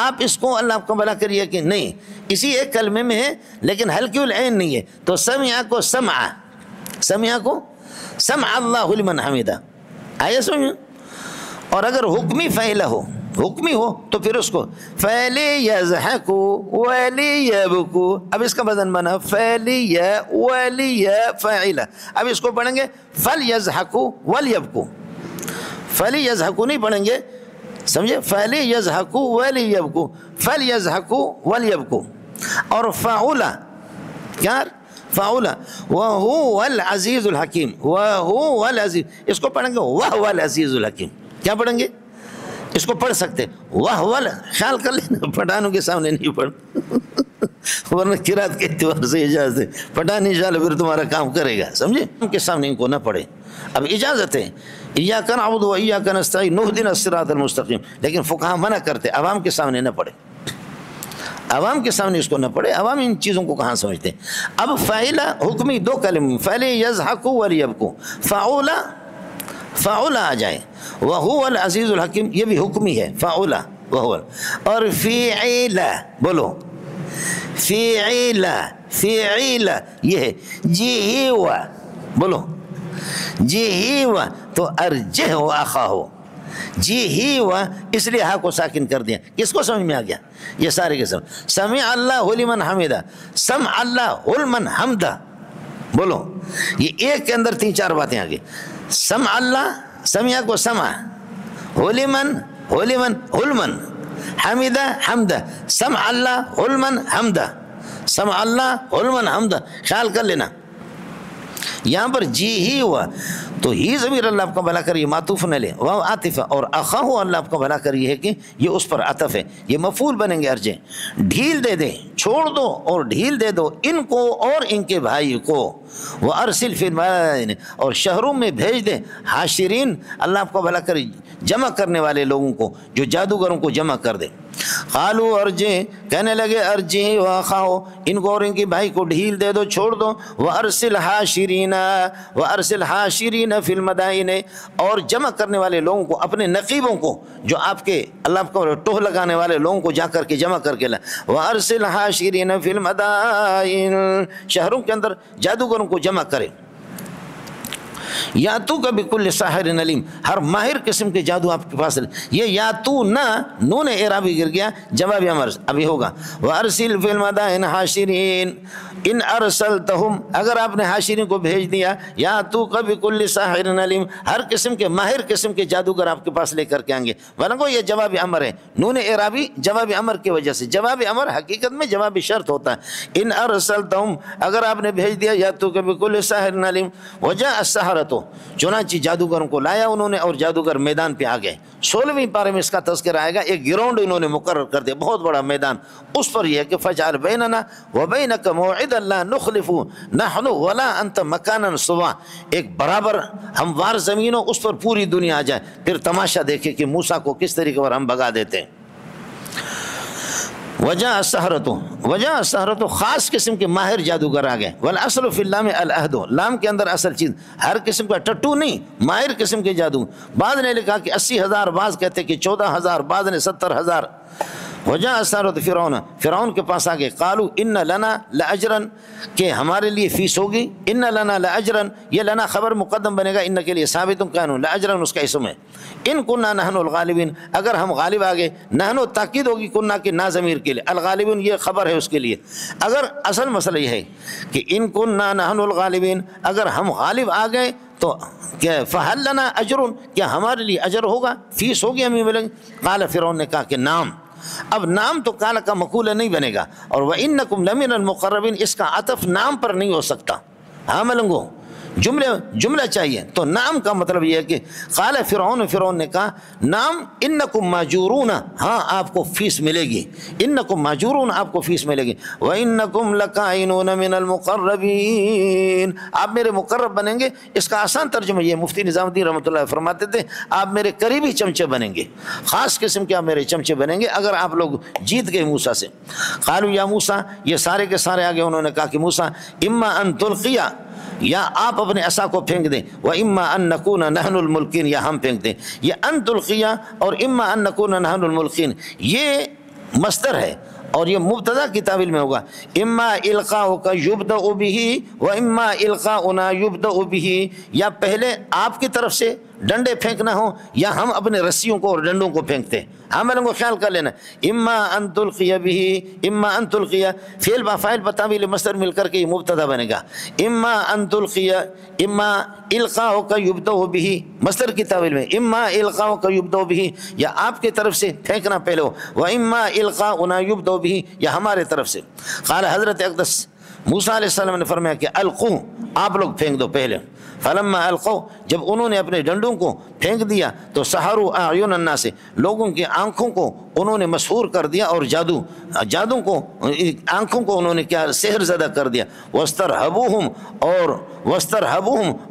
آپ اس کو اللہ آپ کو بھلا کریے کہ نہیں اسی ایک کلمے میں ہے لیکن حلقی العین نہیں ہے، تو سمع کو سمع، سمع کو سمع اللہ لمن حمدہ، آیا سمجھ؟ اور اگر حکمی فعل ہو، حکمی ہو تو پھر اس کو فَلْيَضْحَكُوا وَلْيَبْكُوا، اب اس کا وزن بنا فَلْيَ وَلِيَ فَاعِلَ، اب اس کو پڑھیں گے فَلْيَضْحَكُوا وَلْيَبْكُوا، فَلْيَضْحَكُوا نہیں پڑھیں گے، سمجھے؟ فَلْيَضْحَكُوا وَلْيَبْكُوا، فَلْيَضْحَكُوا وَلْيَبْكُوا۔ اور فَعُلَ کیا؟ فَعُلَ وَهُوَ الْعَزِيزُ الْحَكِيمُ، وَهُوَ الْعَزِيزُ، اس کو پڑھیں گے وَهُوَ الْعَزِيزُ الْحَكِيمُ، کیا پڑھیں گے؟ اس کو پڑھ سکتے واہ والا، خیال کر لینا پٹھانوں کے سامنے نہیں پڑھ ورنہ قرات کے اعتبار سے اجازت ہے، پٹھان انشاءاللہ پھر تمہارا کام کرے گا، سمجھے؟ ان کے سامنے ان کو نہ پڑھے، اب اجازت ہے ایاک نعبد و ایاک نستعین اہدنا الصراط المستقیم، لیکن فقہا منع کرتے عوام کے سامنے نہ پڑھے، عوام کے سامنے اس کو نہ پڑھے، عوام ان چیزوں کو کہاں سمجھتے ہیں۔ اب فاعلہ حکمی دو کلمے، فَلْيَضْحَكُوا وَلْيَبْكُوا، فَعُولَ فَعُولَ آ جائے، وَهُوَ الْعَزِيزُ الْحَكِيمُ یہ بھی حکمی ہے، فَعُولَ وَهُوَ، اور فِعِلَ بولو، فِعِلَ فِعِلَ یہ ہے، جِہِوَ بولو، جِہِوَ تو ارجہ وَأَخَاهُ، جِہِوَ اس لیے ہا کو ساکن کر دیا، کس کو سمجھ میں آ گیا؟ یہ سارے کے سب سمع اللہ لمن حمدہ، سمع اللہ لمن حمدہ، بولو یہ ایک کے اندر تین چار باتیں آگے، سمع اللہ، سمع کو سمع، لمن لمن لمن، حمدہ حمدہ، سمع اللہ لمن حمدہ، سمع اللہ لمن حمدہ، خیال کر لینا یہاں پر جی ہی ہوا تو ہی ضمیر اللہ آپ کا بھلا کر یہ معطوف نہ لے، وہ عاطف ہے، اور اخاہ اللہ آپ کا بھلا کر یہ ہے کہ یہ اس پر عطف ہے، یہ مفعول بنیں گے ارجے، ڈھیل دے دے، چھوڑ دو اور ڈھیل دے دو ان کو اور ان کے بھائی کو، وہ ارسل فی المدائن اور شہروں میں بھیج دے، حاشرین اللہ آپ کو بھلا کر جمع کرنے والے لوگوں کو، جو جادوگروں کو جمع کر دے۔ قالوا ارجے کہنے لگے ارجے واخاہو ان کو اور ان کے بھائی کو ڈھیل دے دو، چھوڑ دو، وارسل حاشرین وارسل حاشرین فی المدائن اور جمع کرنے والے لوگوں کو، اپنے نقیبوں کو جو آپ کے اللہ کو ٹوہ لگانے والے لوگوں کو جا کر کے جمع کر کے لا، وارسل حاشرین فی المدائن شہروں کے اندر جادوگروں کو جمع کرے، یاتو کا بکل ساحر علیم ہر ماہر قسم کے جادو آپ کے پاس، یہ یاتو نہ نون اعرابی گر گیا، جواب امر ابھی ہوگا، وارسل فی المدائن حاشرین ان ارسلتہم اگر آپ نے حاشرین کو بھیج دیا، یاتو کا بکل ساحر علیم ہر قسم کے ماہر قسم کے جادوگر آپ کے پاس لے کر کے آئیں گے، ورنہ یہ جواب امر ہے، نون اعرابی جواب امر کی وجہ سے، جواب امر حقیقت میں جواب شرط ہوتا ہے، ان ارسلتہم اگر آپ نے بھیج دیا، یاتو کا بکل ساحر علیم وجاء السحرۃ چنانچہ جادوگروں کو لایا انہوں نے اور جادوگر میدان پہ آ گئے، 16ویں پارے میں اس کا تذکرہ آئے گا، ایک گراؤنڈ انہوں نے مقرر کر دیا، بہت بڑا میدان، اس پر یہ ہے کہ فجعل بیننا وبینک موعدا لا نخلف نحن ولا انت مکانا سوا، ایک برابر ہموار زمین ہو اس پر پوری دنیا آ جائے، پھر تماشا دیکھے کہ موسیٰ کو کس طریقے پر ہم بھگا دیتے ہیں۔ وجہ السحرۃ خاص قسم کے ماہر جادوگر آ گئے. والاصل فی اللام العہد، لام کے اندر اصل چیز ہر قسم کا ٹٹو نہیں، ماہر قسم کے جادو. بعض نے لکھا کہ 80,000، بعض کہتے کہ 14,000، بعض نے 70,000. وجہ السحرۃ فرعون کے پاس آ گئے. قالوا ان لنا لاجرن، کہ ہمارے لیے فیس ہوگی. ان لنا لاجرن، یہ لنا خبر مقدم بنے گا، ان کے لیے ثابت کانو، لاجرن اس کا اسم ہے. ان کننا نحن الغالبین، اگر ہم غالب آ گئے. نحن تاکید ہوگی کننا کے نا ضمیر کے لیے، الغالبین یہ خبر ہے اس کے لیے. اگر اصل مسئلہ یہ ہے کہ ان کننا نحن الغالبین، اگر ہم غالب آ گئے تو کیا فہل لنا اجر، کیا ہمارے لیے اجر ہوگا، فیس ہوگی ہمیں ملے گی. قال فرعون نے کہا کہ نام. اب نام تو کالا کا مقولہ نہیں بنے گا، اور وَإِنَّكُمْ لَمِنَ الْمُقَرَّبِينَ اس کا عطف نام پر نہیں ہو سکتا. ہاں ملنگو جملہ چاہیے، تو نام کا مطلب یہ ہے کہ قال فرعون نے کہا نام انکم ماجورون، ہاں آپ کو فیس ملے گی. انکم ماجورون، آپ کو فیس ملے گی. وانکم لکائنون من المقربین، آپ میرے مقرب بنیں گے. اس کا آسان ترجمہ یہ مفتی نظام الدین رحمۃ اللہ فرماتے تھے آپ میرے قریبی چمچے بنیں گے، خاص قسم کے آپ میرے چمچے بنیں گے اگر آپ لوگ جیت گئے موسیٰ سے. قالوا یا موسیٰ، یہ سارے کے سارے آگے انہوں نے کہا کہ موسیٰ اما ان تلقیا، یا آپ اپنے عصا کو پھینک دیں. وَإِمَّا أَن نَّكُونَ نَحْنُ الْمُلْقِينَ، یا ہم پھینک دیں. یہ ان تلقیہ اور اما ان نکون نحن الملقین یہ مصدر ہے، اور یہ مبتدا کی تعویل میں ہوگا. اما القاءک یبدأ بہ و اما القاؤنا یبدأ بہ، یا پہلے آپ کی طرف سے ڈنڈے پھینکنا ہو یا ہم اپنے رسیوں کو اور ڈنڈوں کو پھینکتے ہیں. عملوں کو خیال کر لینا. اما ان تلقی بہ، اما ان تلقی، فعل با فاعل بتاویل مصدر مل کر کے یہ مبتدا بنے گا. اما ان تلقی، اما القاؤک یبدأ بہ مصدر کی تعویل میں، اما القاؤک یبدأ بہ، یا آپ کی طرف سے پھینکنا پہلے ہو، و اما القاؤنا یبدأ بہ، یا ہمارے طرف سے. قال حضرت اقدس موسیٰ علیہ السلام نے فرمایا کہ القوا، آپ لوگ پھینک دو پہلے. فلما القوا، جب انہوں نے اپنے ڈنڈوں کو پھینک دیا تو سحروا اعین الناس، لوگوں کی آنکھوں کو انہوں نے مسحور کر دیا، اور جادو کو آنکھوں کو انہوں نے کیا سحر زدہ کر دیا. واسترهبوهم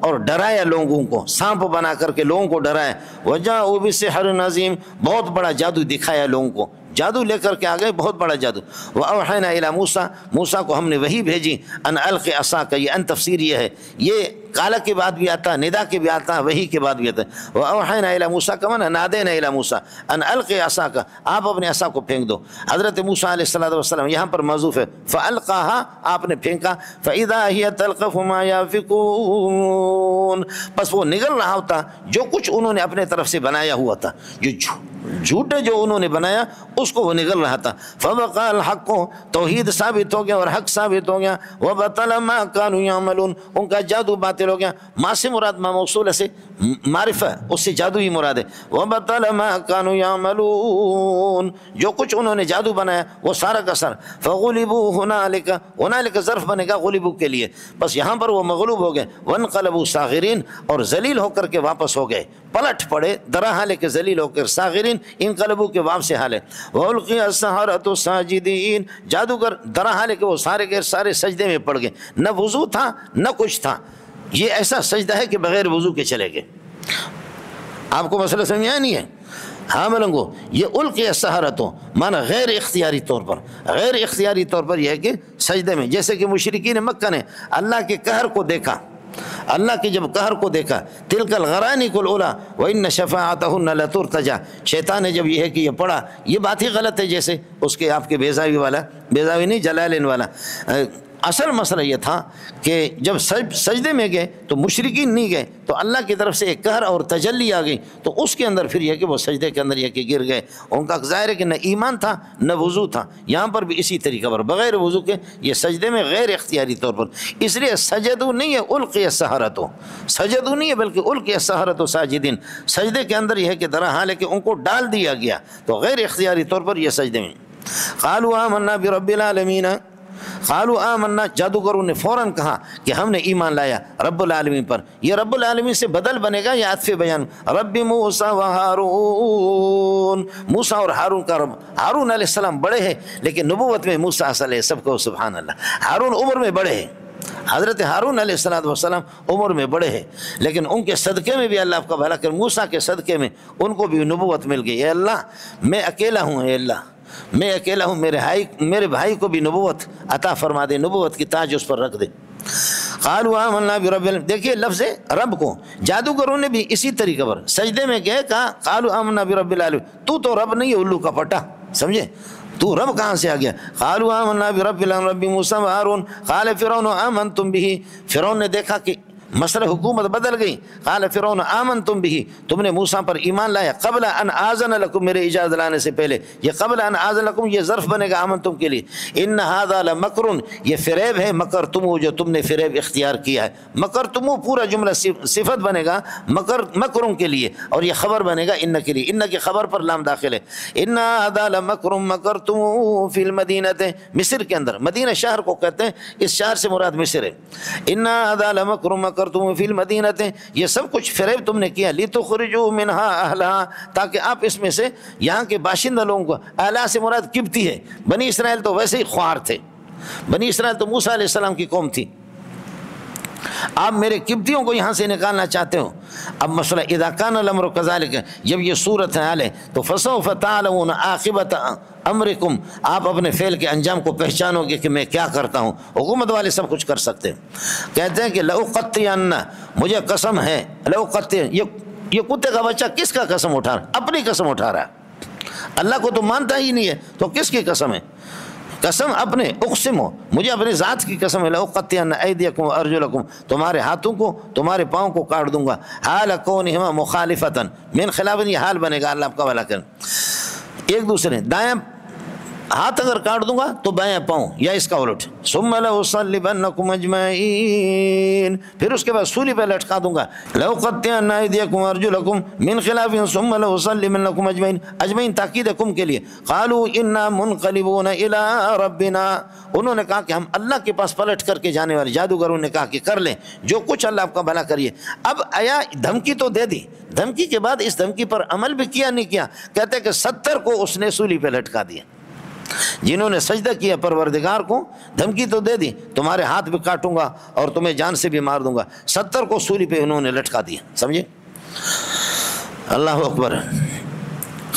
اور ڈرایا لوگوں کو، سانپ بنا کر کے لوگوں کو ڈرایا. وجاءوا بسحر عظیم، بہت بڑا جادو دکھایا لوگوں کو، جادو لے کر کے آ گئے، بہت بڑا جادو. وَأَوْحَيْنَا إِلَى موسیٰ، موسیٰ کو ہم نے وحی بھیجی. ان الق عصاک، یہ ان تفسیر یہ ہے، یہ کالا کے بعد بھی آتا، ندا کے بھی آتا، وحی کے بعد بھی آتا ہے. وَأَوْحَيْنَا إِلَى موسیٰ کا معنی نادینا إِلَى موسیٰ ان الق عصاک، آپ اپنے عصا کو پھینک دو. حضرت موسیٰ علیہ السلام یہاں پر موضوف ہے. فَأَلْقَاهَا، آپ نے پھینکا. فَإِذَا هِيَ تَلْقَفُ مَا يَأْفِكُونَ، پس وہ نگل رہا ہوتا جو کچھ انہوں نے اپنے طرف سے بنایا ہوا تھا، جو جھوٹے جو انہوں نے بنایا اس کو وہ نگل رہا تھا. فَوَقَعَ الْحَقُّ، توحید ثابت ہو گیا اور حق ثابت ہو گیا. وَبَطَلَ مَا كَانُوا يَعْمَلُونَ، ان کا جادو باطل ہو گیا. ما سے مراد ما موصول سے معرفہ، اس سے جادو ہی مراد ہے. وَبَطَلَ مَا كَانُوا يَعْمَلُونَ، جو کچھ انہوں نے جادو بنایا وہ سارا کا سارا. فَغُلِبُوا هُنَالِكَ، هُنَالِكَ ظرف بنے گا غلبوا کے لیے، بس یہاں پر وہ مغلوب ہو گئے. وَانْقَلَبُوا صَاغِرِينَ، اور ذلیل ہو کر کے واپس ہو گئے، پلٹ پڑے. درا حال کے ذلیل ہو کر، صاغرین انقلبوا کے واپ سے حال ہے. وَأُلْقِيَ السَّحَرَةُ سَاجِدِينَ، جادوگر درا حال کے وہ سارے کے سارے سجدے میں پڑ گئے. نہ وضو تھا نہ کچھ تھا، یہ ایسا سجدہ ہے کہ بغیر وضو کے چلے گئے. آپ کو مسئلہ سمجھ آیا نہیں ہے؟ ہاں ملنگو، یہ القی السحرۃ مانا غیر اختیاری طور پر، غیر اختیاری طور پر یہ ہے کہ سجدے میں، جیسے کہ مشرکین مکہ نے اللہ کے قہر کو دیکھا، اللہ کے جب قہر کو دیکھا. تلک الغرانق الاولی وان شفاعتهن لترتجى، شیطان نے جب یہ ہے کہ یہ پڑھا، یہ بات ہی غلط ہے، جیسے اس کے آپ کے بیضاوی والا، بیضاوی نہیں جلالین والا. اصل مسئلہ یہ تھا کہ جب سجدے میں گئے تو مشرکین نہیں گئے، تو اللہ کی طرف سے ایک قہر اور تجلی آ گئی، تو اس کے اندر پھر یہ کہ وہ سجدے کے اندر یہ کہ گر گئے. ان کا ظاہر ہے کہ نہ ایمان تھا نہ وضو تھا. یہاں پر بھی اسی طریقہ پر بغیر وضو کے یہ سجدے میں غیر اختیاری طور پر، اس لیے سجدو نہیں ہے القی السحرۃ، سجدو نہیں ہے بلکہ القی السحرۃ ساجدین. سجدے کے اندر یہ ہے کہ درا حال ہے کہ ان کو ڈال دیا گیا، تو غیر اختیاری طور پر یہ سجدے میں. قالوا آمنا برب العالمین، قالوا آمنا، جادوگروں نے فوراً کہا کہ ہم نے ایمان لایا رب العالمین پر. یہ رب العالمین سے بدل بنے گا یا عطف بیان؟ رب موسیٰ و ہارون، موسیٰ اور ہارون کا رب. ہارون علیہ السلام بڑے ہیں لیکن نبوت میں موسیٰ اصل ہے. سب کو سبحان اللہ. ہارون عمر میں بڑے ہیں، حضرت ہارون علیہ السلام عمر میں بڑے ہیں، لیکن ان کے صدقے میں بھی اللہ کا بھلا کر، موسیٰ کے صدقے میں ان کو بھی نبوت مل گئی. اے اللہ میں اکیلا ہوں، اے اللہ میں اکیلا ہوں، میرے بھائی کو بھی نبوت عطا فرما دے، نبوت کی تاج اس پر رکھ دے۔ قالوا آمنا برب العالمین، دیکھیے لفظ رب کو جادوگروں نے بھی اسی طریقے پر سجدے میں گئے، کہا قالوا آمنا برب العالمین، تو رب نہیں ہے الو کا پٹا، سمجھے، تو رب کہاں سے آ گیا؟ قالوا آمنا برب العالمین رب موسیٰ و ہارون قال فرعون آمنتم به، فرعون نے دیکھا کہ مسئلہ حکومت بدل گئی، قال فرعون آمنتم به، تم نے موسیٰ پر ایمان لایا، قبل ان آذن لکم، میرے اجازت لانے سے پہلے، یہ قبل ان آذن لکم یہ ظرف بنے گا آمنتم کے لیے، ان ھذا لمکر، یہ فریب ہے، مکر تم جو تم نے فریب اختیار کیا ہے، مکر تم پورا جملہ صفت بنے گا مکروں کے لیے، اور یہ خبر بنے گا ان کے لیے، ان کی خبر پر لام داخل ہے، ان ھذا لمکر مکرتم فی المدینۃ، مصر کے اندر، مدینہ شہر کو کہتے ہیں، اس شہر سے مراد مصر ہے، ان ھذا لمکر مکرتم فی المدینۃ، یہ سب کچھ فریب تم نے کیا، لتخرجوا منہا اہلہا، تاکہ آپ اس میں سے یہاں کے باشندہ لوگوں کو، اہلہا سے مراد قبطی ہے، بنی اسرائیل تو ویسے ہی خوار تھے، بنی اسرائیل تو موسیٰ علیہ السلام کی قوم تھی، آپ میرے قبطیوں کو یہاں سے نکالنا چاہتے ہو۔ اب مسئلہ اذا کان الامر کذالک، جب یہ صورت حال ہے تو فسوف تعلمون عاقبۃ امرکم، آپ اپنے فعل کے انجام کو پہچانو گے کہ میں کیا کرتا ہوں۔ حکومت والے سب کچھ کر سکتے ہیں، کہتے ہیں کہ لأقطعن، مجھے قسم ہے، لأقطعن، یہ کتے کا بچہ کس کا قسم اٹھا رہا ہے؟ اپنی قسم اٹھا رہا ہے، اللہ کو تو مانتا ہی نہیں ہے، تو کس کی قسم ہے؟ قسم اپنے، اقسم ہو، مجھے اپنے ذات کی قسم ہے، لأقطعن ایدیکم وارجلکم، تمہارے ہاتھوں کو تمہارے پاؤں کو کاٹ دوں گا، حال کونہما مخالفتن، من خلاف، یہ حال بنے گا، اللہ آپ کا بھلا کرے، ایک دوسرے، دائیں ہاتھ اگر کاٹ دوں گا تو بائیں پاؤں یا اس کا الٹ، ثم لأصلبنکم اجمعین، پھر اس کے بعد سولی پہ لٹکا دوں گا، لأقطعن ایدیکم وارجلکم من خلاف ثم لأصلبنکم اجمعین، اجمعین تاکید کم کے لیے، قالوا انا منقلبون الی ربنا، انہوں نے کہا کہ ہم اللہ کے پاس پلٹ کر کے جانے والے، جادوگروں نے کہا کہ کر لیں جو کچھ اللہ آپ کا بھلا کریے۔ اب آیا دھمکی تو دے دی، دھمکی کے بعد اس دھمکی پر عمل بھی کیا نہیں کیا، کہتے کہ 70 کو اس نے سولی پہ لٹکا دیا، جنہوں نے سجدہ کیا پروردگار کو، دھمکی تو دے دی تمہارے ہاتھ بھی کاٹوں گا اور تمہیں جان سے بھی مار دوں گا، 70 کو سولی پہ انہوں نے لٹکا دیا، سمجھے، اللہ اکبر۔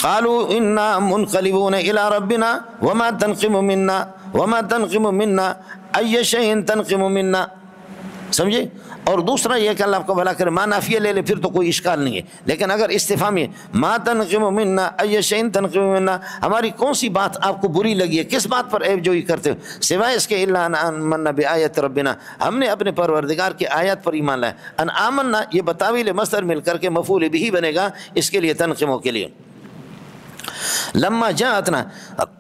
قالوا انا منقلبون الى ربنا وما تنقم منا وما تنقم منا اي شيء تنقم منا، سمجھے، اور دوسرا یہ کہ اللہ آپ کو بھلا کرے، ما نافیہ لے لے پھر تو کوئی اشکال نہیں ہے، لیکن اگر استفہامی ہے، ما تنقم منا ای شیء تنقم منا، ہماری کون سی بات آپ کو بری لگی ہے، کس بات پر عیب جوئی کرتے ہو، سوائے اس کے الا ان آمنا بآیت ربنا، ہم نے اپنے پروردگار کی آیات پر ایمان لایا، ان آمنا یہ بتاویل مصدر مل کر کے مفعول بھی بنے گا اس کے لیے، تنقموں کے لیے، لما جاءتنا،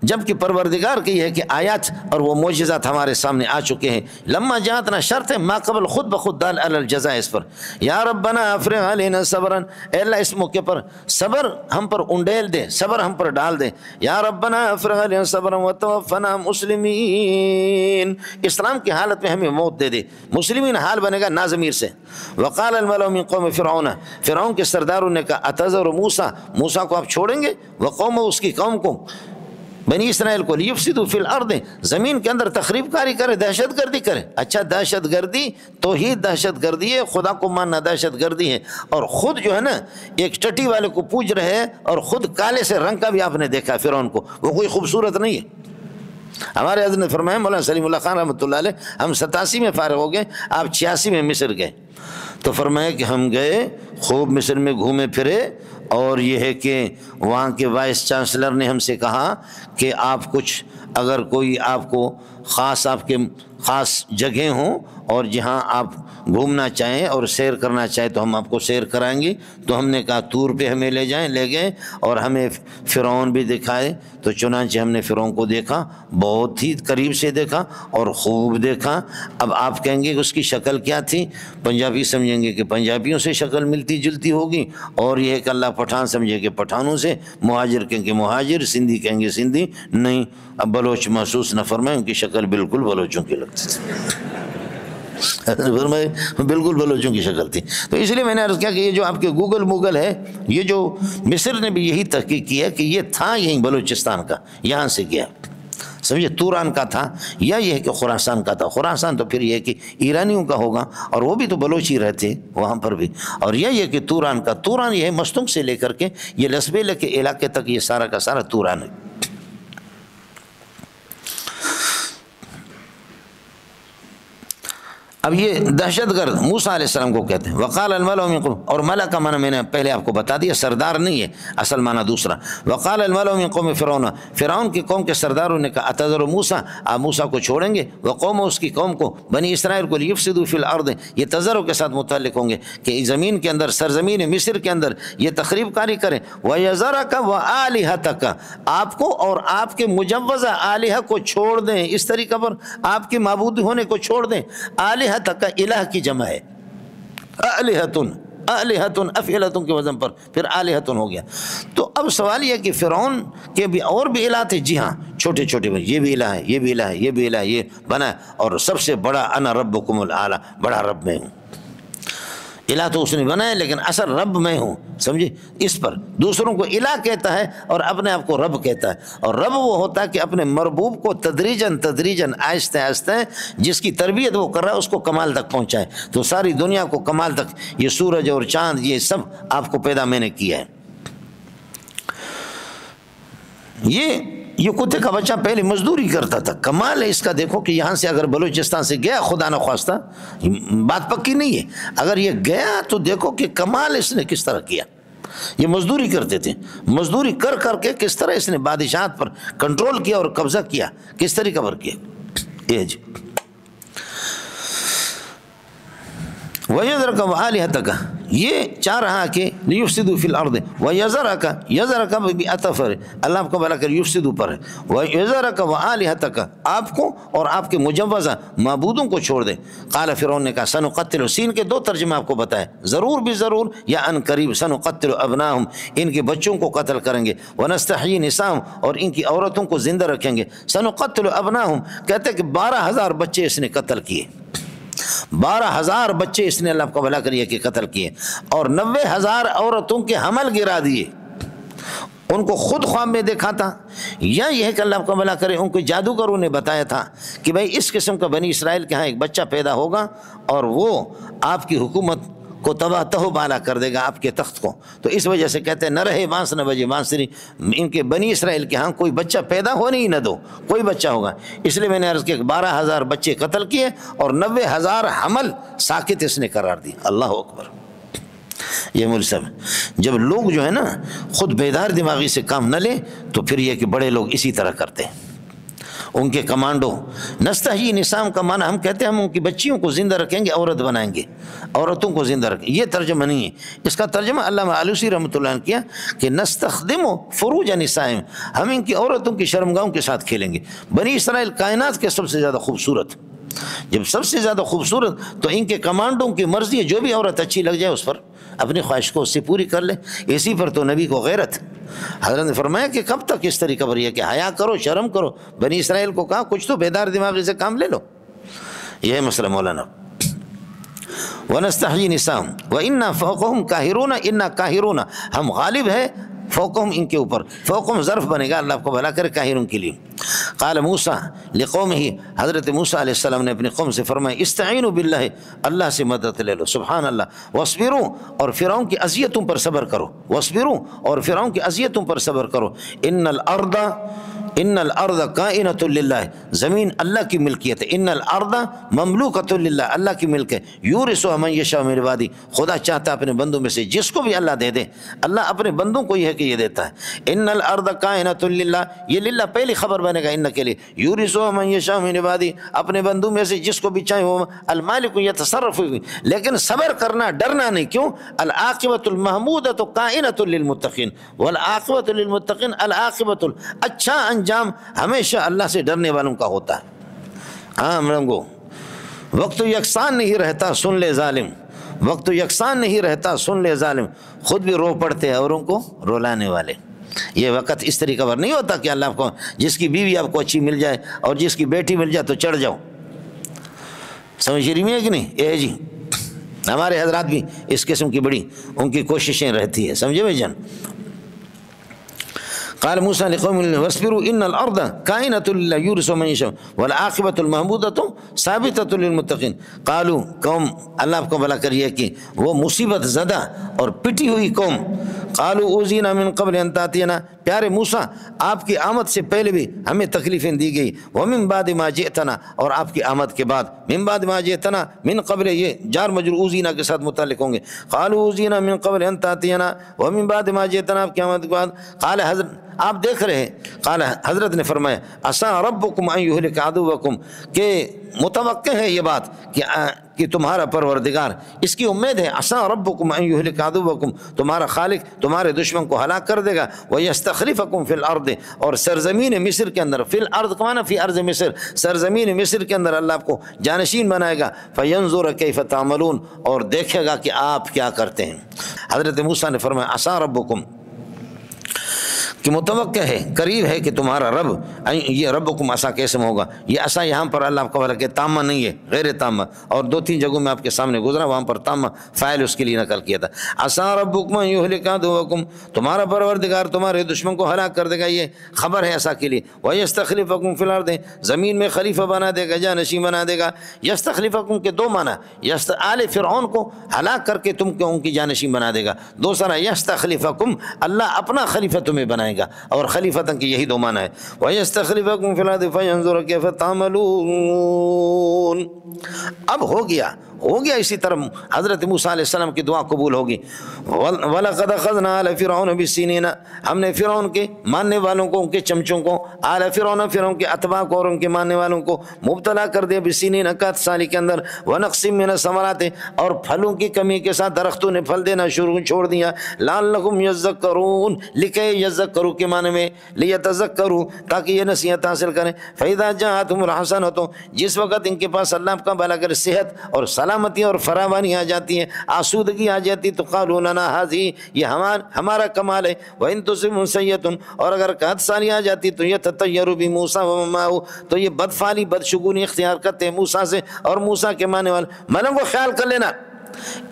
جبکہ پروردگار کی ہے کہ آیات اور وہ معجزات ہمارے سامنے آ چکے ہیں، لما جاءتنا شرط ہے، ما قبل خود بخود دال علی الجزاء، اس پر، یا ربنا افرغ علینا صبرا، اے اللہ اس موقع پر صبر ہم پر انڈیل دے، صبر ہم پر ڈال دے، یا ربنا افرغ علینا صبرا وتوفنا مسلمین، اسلام کی حالت میں ہمیں موت دے دے، مسلمین حال بنے گا ناضمیر سے، وقال الملأ من قوم فرعون، فرعون کے سرداروں نے کہا اتذر موسیٰ، موسیٰ کو آپ چھوڑیں گے، وقوم اس کی قوم کو، بنی اسرائیل کو، لیفسدوا فی الارض، زمین کے اندر تخریب کاری کرے، دہشت گردی کرے، اچھا دہشت گردی توحید دہشت گردی ہے، خدا کو ماننا دہشت گردی ہے، اور خود جو ہے نا ایک ٹٹی والے کو پوج رہے ہیں، اور خود کالے سے رنگ کا بھی آپ نے دیکھا فرعون کو، وہ کوئی خوبصورت نہیں ہے۔ ہمارے حضرت نے فرمایا، مولانا سلیم اللہ خان رحمۃ اللہ علیہ، ہم 87 میں فارغ ہو گئے، آپ 86 میں مصر گئے، تو فرمایا کہ ہم گئے خوب مصر میں گھومے پھرے، اور یہ ہے کہ وہاں کے وائس چانسلر نے ہم سے کہا کہ آپ کچھ اگر کوئی آپ کو خاص آپ کے خاص جگہیں ہوں اور جہاں آپ گھومنا چاہیں اور سیر کرنا چاہیں تو ہم آپ کو سیر کرائیں گے، تو ہم نے کہا طور پہ ہمیں لے جائیں، لے گئے اور ہمیں فرعون بھی دکھائے، تو چنانچہ ہم نے فرعون کو دیکھا، بہت ہی قریب سے دیکھا اور خوب دیکھا۔ اب آپ کہیں گے کہ اس کی شکل کیا تھی، پنجابی سمجھیں گے کہ پنجابیوں سے شکل ملتی جلتی ہوگی، اور یہ کہ اللہ پٹھان سمجھے کہ پٹھانوں سے، مہاجر کہیں گے مہاجر، سندھی کہیں گے سندھی، نہیں، اب بلوچ محسوس نہ فرمائیں، ان کی شکل بالکل بلوچوں کی لگتی تھی، بالکل بلوچوں کی شکل تھی۔ تو اس لیے میں نے عرض کیا کہ یہ جو آپ کے گوگل موگل ہے، یہ جو مصر نے بھی یہی تحقیق کی ہے کہ یہ تھا یہیں بلوچستان کا، یہاں سے گیا، سمجھے، توران کا تھا، یا یہ ہے کہ خراسان کا تھا، خراسان تو پھر یہ ہے کہ ایرانیوں کا ہوگا، اور وہ بھی تو بلوچی رہتے وہاں پر بھی، اور یہ ہے کہ توران کا، توران یہ ہے مستنگ سے لے کر کے یہ لسبیلے کے علاقے تک، یہ سارا کا سارا توران ہے۔ اب یہ دہشت گرد موسیٰ علیہ السلام کو کہتے ہیں وقال الملأ من قوم، اور ملأ کا معنی میں نے پہلے آپ کو بتا دیا، سردار نہیں ہے، اصل معنی دوسرا۔ وقال الملأ من قوم فرعون، فرعون کی قوم کے سرداروں نے کہا اتذر موسیٰ، آپ موسیٰ کو چھوڑیں گے، وقوم اس کی قوم کو، بنی اسرائیل کو، لیفسدوا فی الارض، یہ تذرو کے ساتھ متعلق ہوں گے کہ زمین کے اندر، سرزمین مصر کے اندر یہ تخریب کاری کریں، ویذرک وآلہتک، آپ کو اور آپ کے مجوزہ آلہہ کو چھوڑ دیں، اس طریقہ پر آپ کے معبود ہونے کو چھوڑ دیں۔ آلہہ تک الہ کی جمع ہے، آلہتن، آلہتن افعلتن کے وزن پر پھر آلہتن ہو گیا۔ تو اب سوال یہ کہ فرعون کے بھی اور بھی الہ تھے، جی ہاں چھوٹے چھوٹے، یہ بھی الہ ہے، یہ بھی الہ ہے، یہ بھی الہ ہے، یہ بنا ہے، اور سب سے بڑا انا ربکم الاعلی، بڑا رب میں ہوں۔ الہ تو اس نے بنایا لیکن اصل رب میں ہوں، سمجھے؟ اس پر دوسروں کو الہ کہتا ہے اور اپنے آپ کو رب کہتا ہے، اور رب وہ ہوتا ہے کہ اپنے مربوب کو تدریجاً آہستہ آہستہ جس کی تربیت وہ کر رہا ہے اس کو کمال تک پہنچائے۔ تو ساری دنیا کو کمال تک، یہ سورج اور چاند یہ سب آپ کو پیدا میں نے کیا ہے۔ یہ کتے کا بچہ پہلے مزدوری کرتا تھا، کمال ہے اس کا، دیکھو کہ یہاں سے اگر بلوچستان سے گیا، خدا نہ خواستہ، بات پکی نہیں ہے، اگر یہ گیا تو دیکھو کہ کمال اس نے کس طرح کیا۔ یہ مزدوری کرتے تھے، مزدوری کر کر کے کس طرح اس نے بادشاہت پر کنٹرول کیا اور قبضہ کیا، کس طریقہ پر کیا۔ یہ جی وَيَذَرَكَ وَآلِهَتَكَ، یہ چاہ رہا کہ لِيُفْسِدُوا فِي الْأَرْضِ، وَيَذَرَكَ، يَذَرَكَ بھی عطف ہے، اللہ آپ کو بلا کر یفسدوا پر ہے، وَيَذَرَكَ وَآلِهَتَكَ، آپ کو اور آپ کے مجوزہ معبودوں کو چھوڑ دے۔ قال فرعون نے کہا سنقتل، سین کے دو ترجمے آپ کو بتائے، ضرور بھی ضرور یا ان قریب، سنقتل ابناہم، ان کے بچوں کو قتل کریں گے، ونستحیی نساءہم، اور ان کی عورتوں کو زندہ رکھیں گے۔ سنقتل ابناہم کہتے ہیں کہ 12,000 بچے اس نے قتل کیے، 12,000 بچے اس نے اللہ کو بھلا کریے کہ قتل کیے، اور 90,000 عورتوں کے حمل گرا دیے، ان کو خود خواب میں دیکھا تھا، یا یہ ہے کہ اللہ کو بھلا کرے ان کو جادوگروں نے بتایا تھا کہ بھائی اس قسم کا بنی اسرائیل کے ہاں ایک بچہ پیدا ہوگا اور وہ آپ کی حکومت کو تباہ تہو بالا کر دے گا، آپ کے تخت کو۔ تو اس وجہ سے کہتے ہیں نہ رہے بانس نہ بجے بانسری، ان کے بنی اسرائیل کے ہاں کوئی بچہ پیدا ہونے ہی نہ دو، کوئی بچہ ہوگا۔ اس لیے میں نے عرض کیا کہ 12,000 بچے قتل کیے اور 90,000 حمل ساکت اس نے قرار دی۔ اللہ اکبر۔ یہ مول صاحب، جب لوگ جو ہے نا خود بیدار دماغی سے کام نہ لیں تو پھر یہ کہ بڑے لوگ اسی طرح کرتے ہیں، ان کے کمانڈو۔ نستحیی نساء کا معنی ہم کہتے ہیں ہم ان کی بچیوں کو زندہ رکھیں گے، عورت بنائیں گے، عورتوں کو زندہ رکھیں گے، یہ ترجمہ نہیں ہے۔ اس کا ترجمہ علامہ آلوسی رحمۃ اللہ نے کیا کہ نستخدم فروج نسائہم، ہم ان کی عورتوں کی شرمگاہوں کے ساتھ کھیلیں گے۔ بنی اسرائیل کائنات کے سب سے زیادہ خوبصورت، جب سب سے زیادہ خوبصورت تو ان کے کمانڈوں کی مرضی ہے، جو بھی عورت اچھی لگ جائے اس پر اپنی خواہش کو اس سے پوری کر لے۔ اسی پر تو نبی کو غیرت، حضرت نے فرمایا کہ کب تک اس طریقہ پر یہ کہ حیا کرو، شرم کرو۔ بنی اسرائیل کو کہا کچھ تو بیدار دماغی سے کام لے لو، یہ ہے مسئلہ مولانا۔ وَنَسْتَحْيِي نِسَاءَهُمْ وَإِنَّا فَوْقَهُمْ قَاهِرُونَ، إِنَّا قَاهِرُونَ، ہم غالب ہے، فوقہم ان کے اوپر، فوقہم ظرف بنے گا، اللہ کو بھلا کرے قاہرون کے لیے۔ قال موسیٰ لقومہ، حضرت موسیٰ علیہ السلام نے اپنی قوم سے فرمایا استعینوا باللہ، اللہ سے مدد لے لو، سبحان اللہ، واصبروا، اور فرعون کی اذیتوں پر صبر کرو، واصبروا، اور فرعون کی اذیتوں پر صبر کرو۔ ان الارض کائنۃ للہ، زمین اللہ کی ملکیت ہے، ان الارض مملوکۃ للہ، اللہ کی ملک ہے، یورثها من یشاء من عبادہ، خدا چاہتا ہے اپنے بندوں میں سے جس کو بھی اللہ دے دے، اللہ اپنے بندوں کو یہ ہے کہ یہ دیتا ہے۔ ان الارض کائنۃ للہ، یہ للہ پہلی خبر بنے گا ان کے لیے، یورثها من یشاء من عبادہ، اپنے بندوں میں سے جس کو بھی چاہے وہ المالک یتصرف، لیکن صبر کرنا، ڈرنا نہیں، کیوں؟ العاقبۃ المحمودۃ کائنۃ للمتقین، والعاقبۃ للمتقین، العاقبۃ، اچھا انجام ہمیشہ اللہ سے ڈرنے والوں کا ہوتا ہے۔ عام رنگو، وقت یکساں نہیں رہتا، سن لے ظالم، وقت یکساں نہیں رہتا، سن لے ظالم، خود بھی رو پڑتے ہیں اوروں کو رلانے والے۔ یہ وقت اس طریقہ پر نہیں ہوتا کہ اللہ آپ کو، جس کی بیوی آپ کو اچھی مل جائے اور جس کی بیٹی مل جائے تو چڑھ جاؤ، سمجھ رہی ہے کہ نہیں؟ اے جی، ہمارے حضرات بھی اس قسم کی بڑی ان کی کوششیں رہتی ہے، سمجھے بھائی جان۔ قال موسیٰ لقومہ واصبروا ان الارض کائنۃ للہ یورثها من یشاء والعاقبۃ المحمودۃ ثابتۃ للمتقین۔ قالوا، قوم اللہ آپ کو بھلا کریے کہ وہ مصیبت زدہ اور پٹی ہوئی قوم، قالوا اوذینا من قبل ان تاتینا، پیارے موسیٰ آپ کی آمد سے پہلے بھی ہمیں تکلیفیں دی گئی، وَمِن بَعْدِ مَا جِئْتَنَا اور آپ کی آمد کے بعد، من بعد ما جئتنا من قبل یہ جار مجرور اوزینا کے ساتھ متعلق ہوں گے، قالوا اوزینا من قبل ان تأتینا ومن بعد ما جئتنا آپ کی آمد کے بعد، قال حضرت آپ دیکھ رہے ہیں، قال حضرت نے فرمایا عسى ربكم ان يهلك عدوكم کہ متوقع ہے یہ بات کہ تمہارا پروردگار، اس کی امید ہے، عسى ربكم ان يهلك عدوكم تمہارا خالق تمہارے دشمن کو ہلاک کر دے گا، ويستخلفكم في الارض اور سرزمین مصر کے اندر، فی الارض کمانا فی ارض مصر، سرزمین مصر کے اندر اللہ آپ کو جانشین بنائے گا، فینظر کیف تعملون اور دیکھے گا کہ آپ کیا کرتے ہیں۔ حضرت موسیٰ نے فرمایا عسى ربكم کہ متوقع ہے، قریب ہے کہ تمہارا رب، یہ ربکم عسا کیسے ہوگا، یہ عسا یہاں پر اللہ آپ کا والا کہ تامہ نہیں ہے، غیر تامہ، اور 2-3 جگہوں میں آپ کے سامنے گزرا وہاں پر تامہ فاعل اس کے لیے نقل کیا تھا۔ عسا ربکم ان یہلک عدوکم تمہارا پروردگار تمہارے دشمن کو ہلاک کر دے گا، یہ خبر ہے عسا کے لیے، ویستخلفکم فی الارض زمین میں خلیفہ بنا دے گا، جانشین بنا دے گا۔ یستخلفکم کے 2 معنی، آل فرعون کو ہلاک کر کے تم کو ان کی جانشین بنا دے گا، دوسرا یستخلفکم اللہ اپنا خلیفہ تمہیں بنائے گا، اور خلیفتاً کی یہی 2 معنی ہے، وَيَسْتَخْلِفَكُمْ فِي الْأَرْضِ فَيَنْظُرَ كَيْفَ تَعْمَلُونَ۔ اب ہو گیا اسی طرح حضرت موسیٰ علیہ السلام کی دعا قبول ہوگی۔ وَلَقَدْ أَخَذْنَا آلَ فِرْعَوْنَ بِالسِّنِينَ ہم نے فرعون کے ماننے والوں کو، ان کے چمچوں کو، آل فرعون کے اتباع کو اور ان کے ماننے والوں کو مبتلا کر دیا، بالسنین 4 سال کے اندر، وَنَقْصٍ مِّنَ الثَّمَرَاتِ اور پھلوں کی کمی کے ساتھ درختوں نے پھل دینا چھوڑ دیا، لَعَلَّهُمْ يَذَّكَّرُونَ لکھے یذکروا کے معنی میں لیتذکروا تاکہ یہ نصیحت حاصل کریں، فَإِذَا جَاءَتْهُمُ الْحَسَنَةُ جس وقت ان کے پاس اللہ کا بھلا کر صحت اور سلامتی اور فراوانی آ جاتی ہے، آسودگی آ جاتی، تو قالوا لنا هذه یہ ہمارا کمال ہے، وَإِن تُصِبْهُمْ سَيِّئَةٌ اور اگر قحط سالی آ جاتی تو يَتَطَيَّرُوا بِمُوسَىٰ وَمَن مَّعَهُ تو یہ بدفعلی بدشگونی اختیار کرتے ہیں موسیٰ سے اور موسیٰ کے ماننے والے۔ ملنگ کو خیال کر لینا،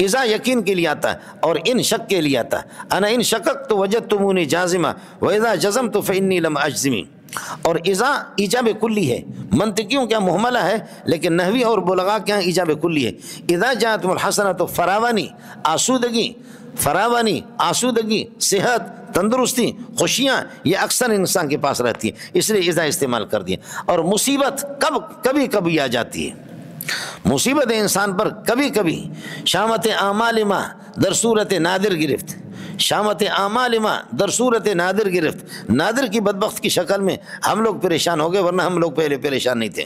اذا یقین کے لیے آتا ہے اور ان شک کے لیے آتا ہے، انا ان شککت وجدتمونی جازما واذا جزمت فانی لم اجزم، اور اذا ایجاب کلی ہے، منطقیوں کیا محملہ ہے لیکن نحوی اور بلغاء کیا ایجاب کلی ہے۔ اذا جاءتم الحسنہ تو فراوانی آسودگی صحت تندرستی خوشیاں یہ اکثر انسان کے پاس رہتی ہے، اس لیے اذا استعمال کر دیا۔ اور مصیبت کبھی آ جاتی ہے، مصیبت انسان پر کبھی شامت اعمال ما در صورت نادر گرفت، شامت اعمال ما در صورت نادر گرفت، نادر کی بدبخت کی شکل میں ہم لوگ پریشان ہو گئے، ورنہ ہم لوگ پہلے پریشان نہیں تھے۔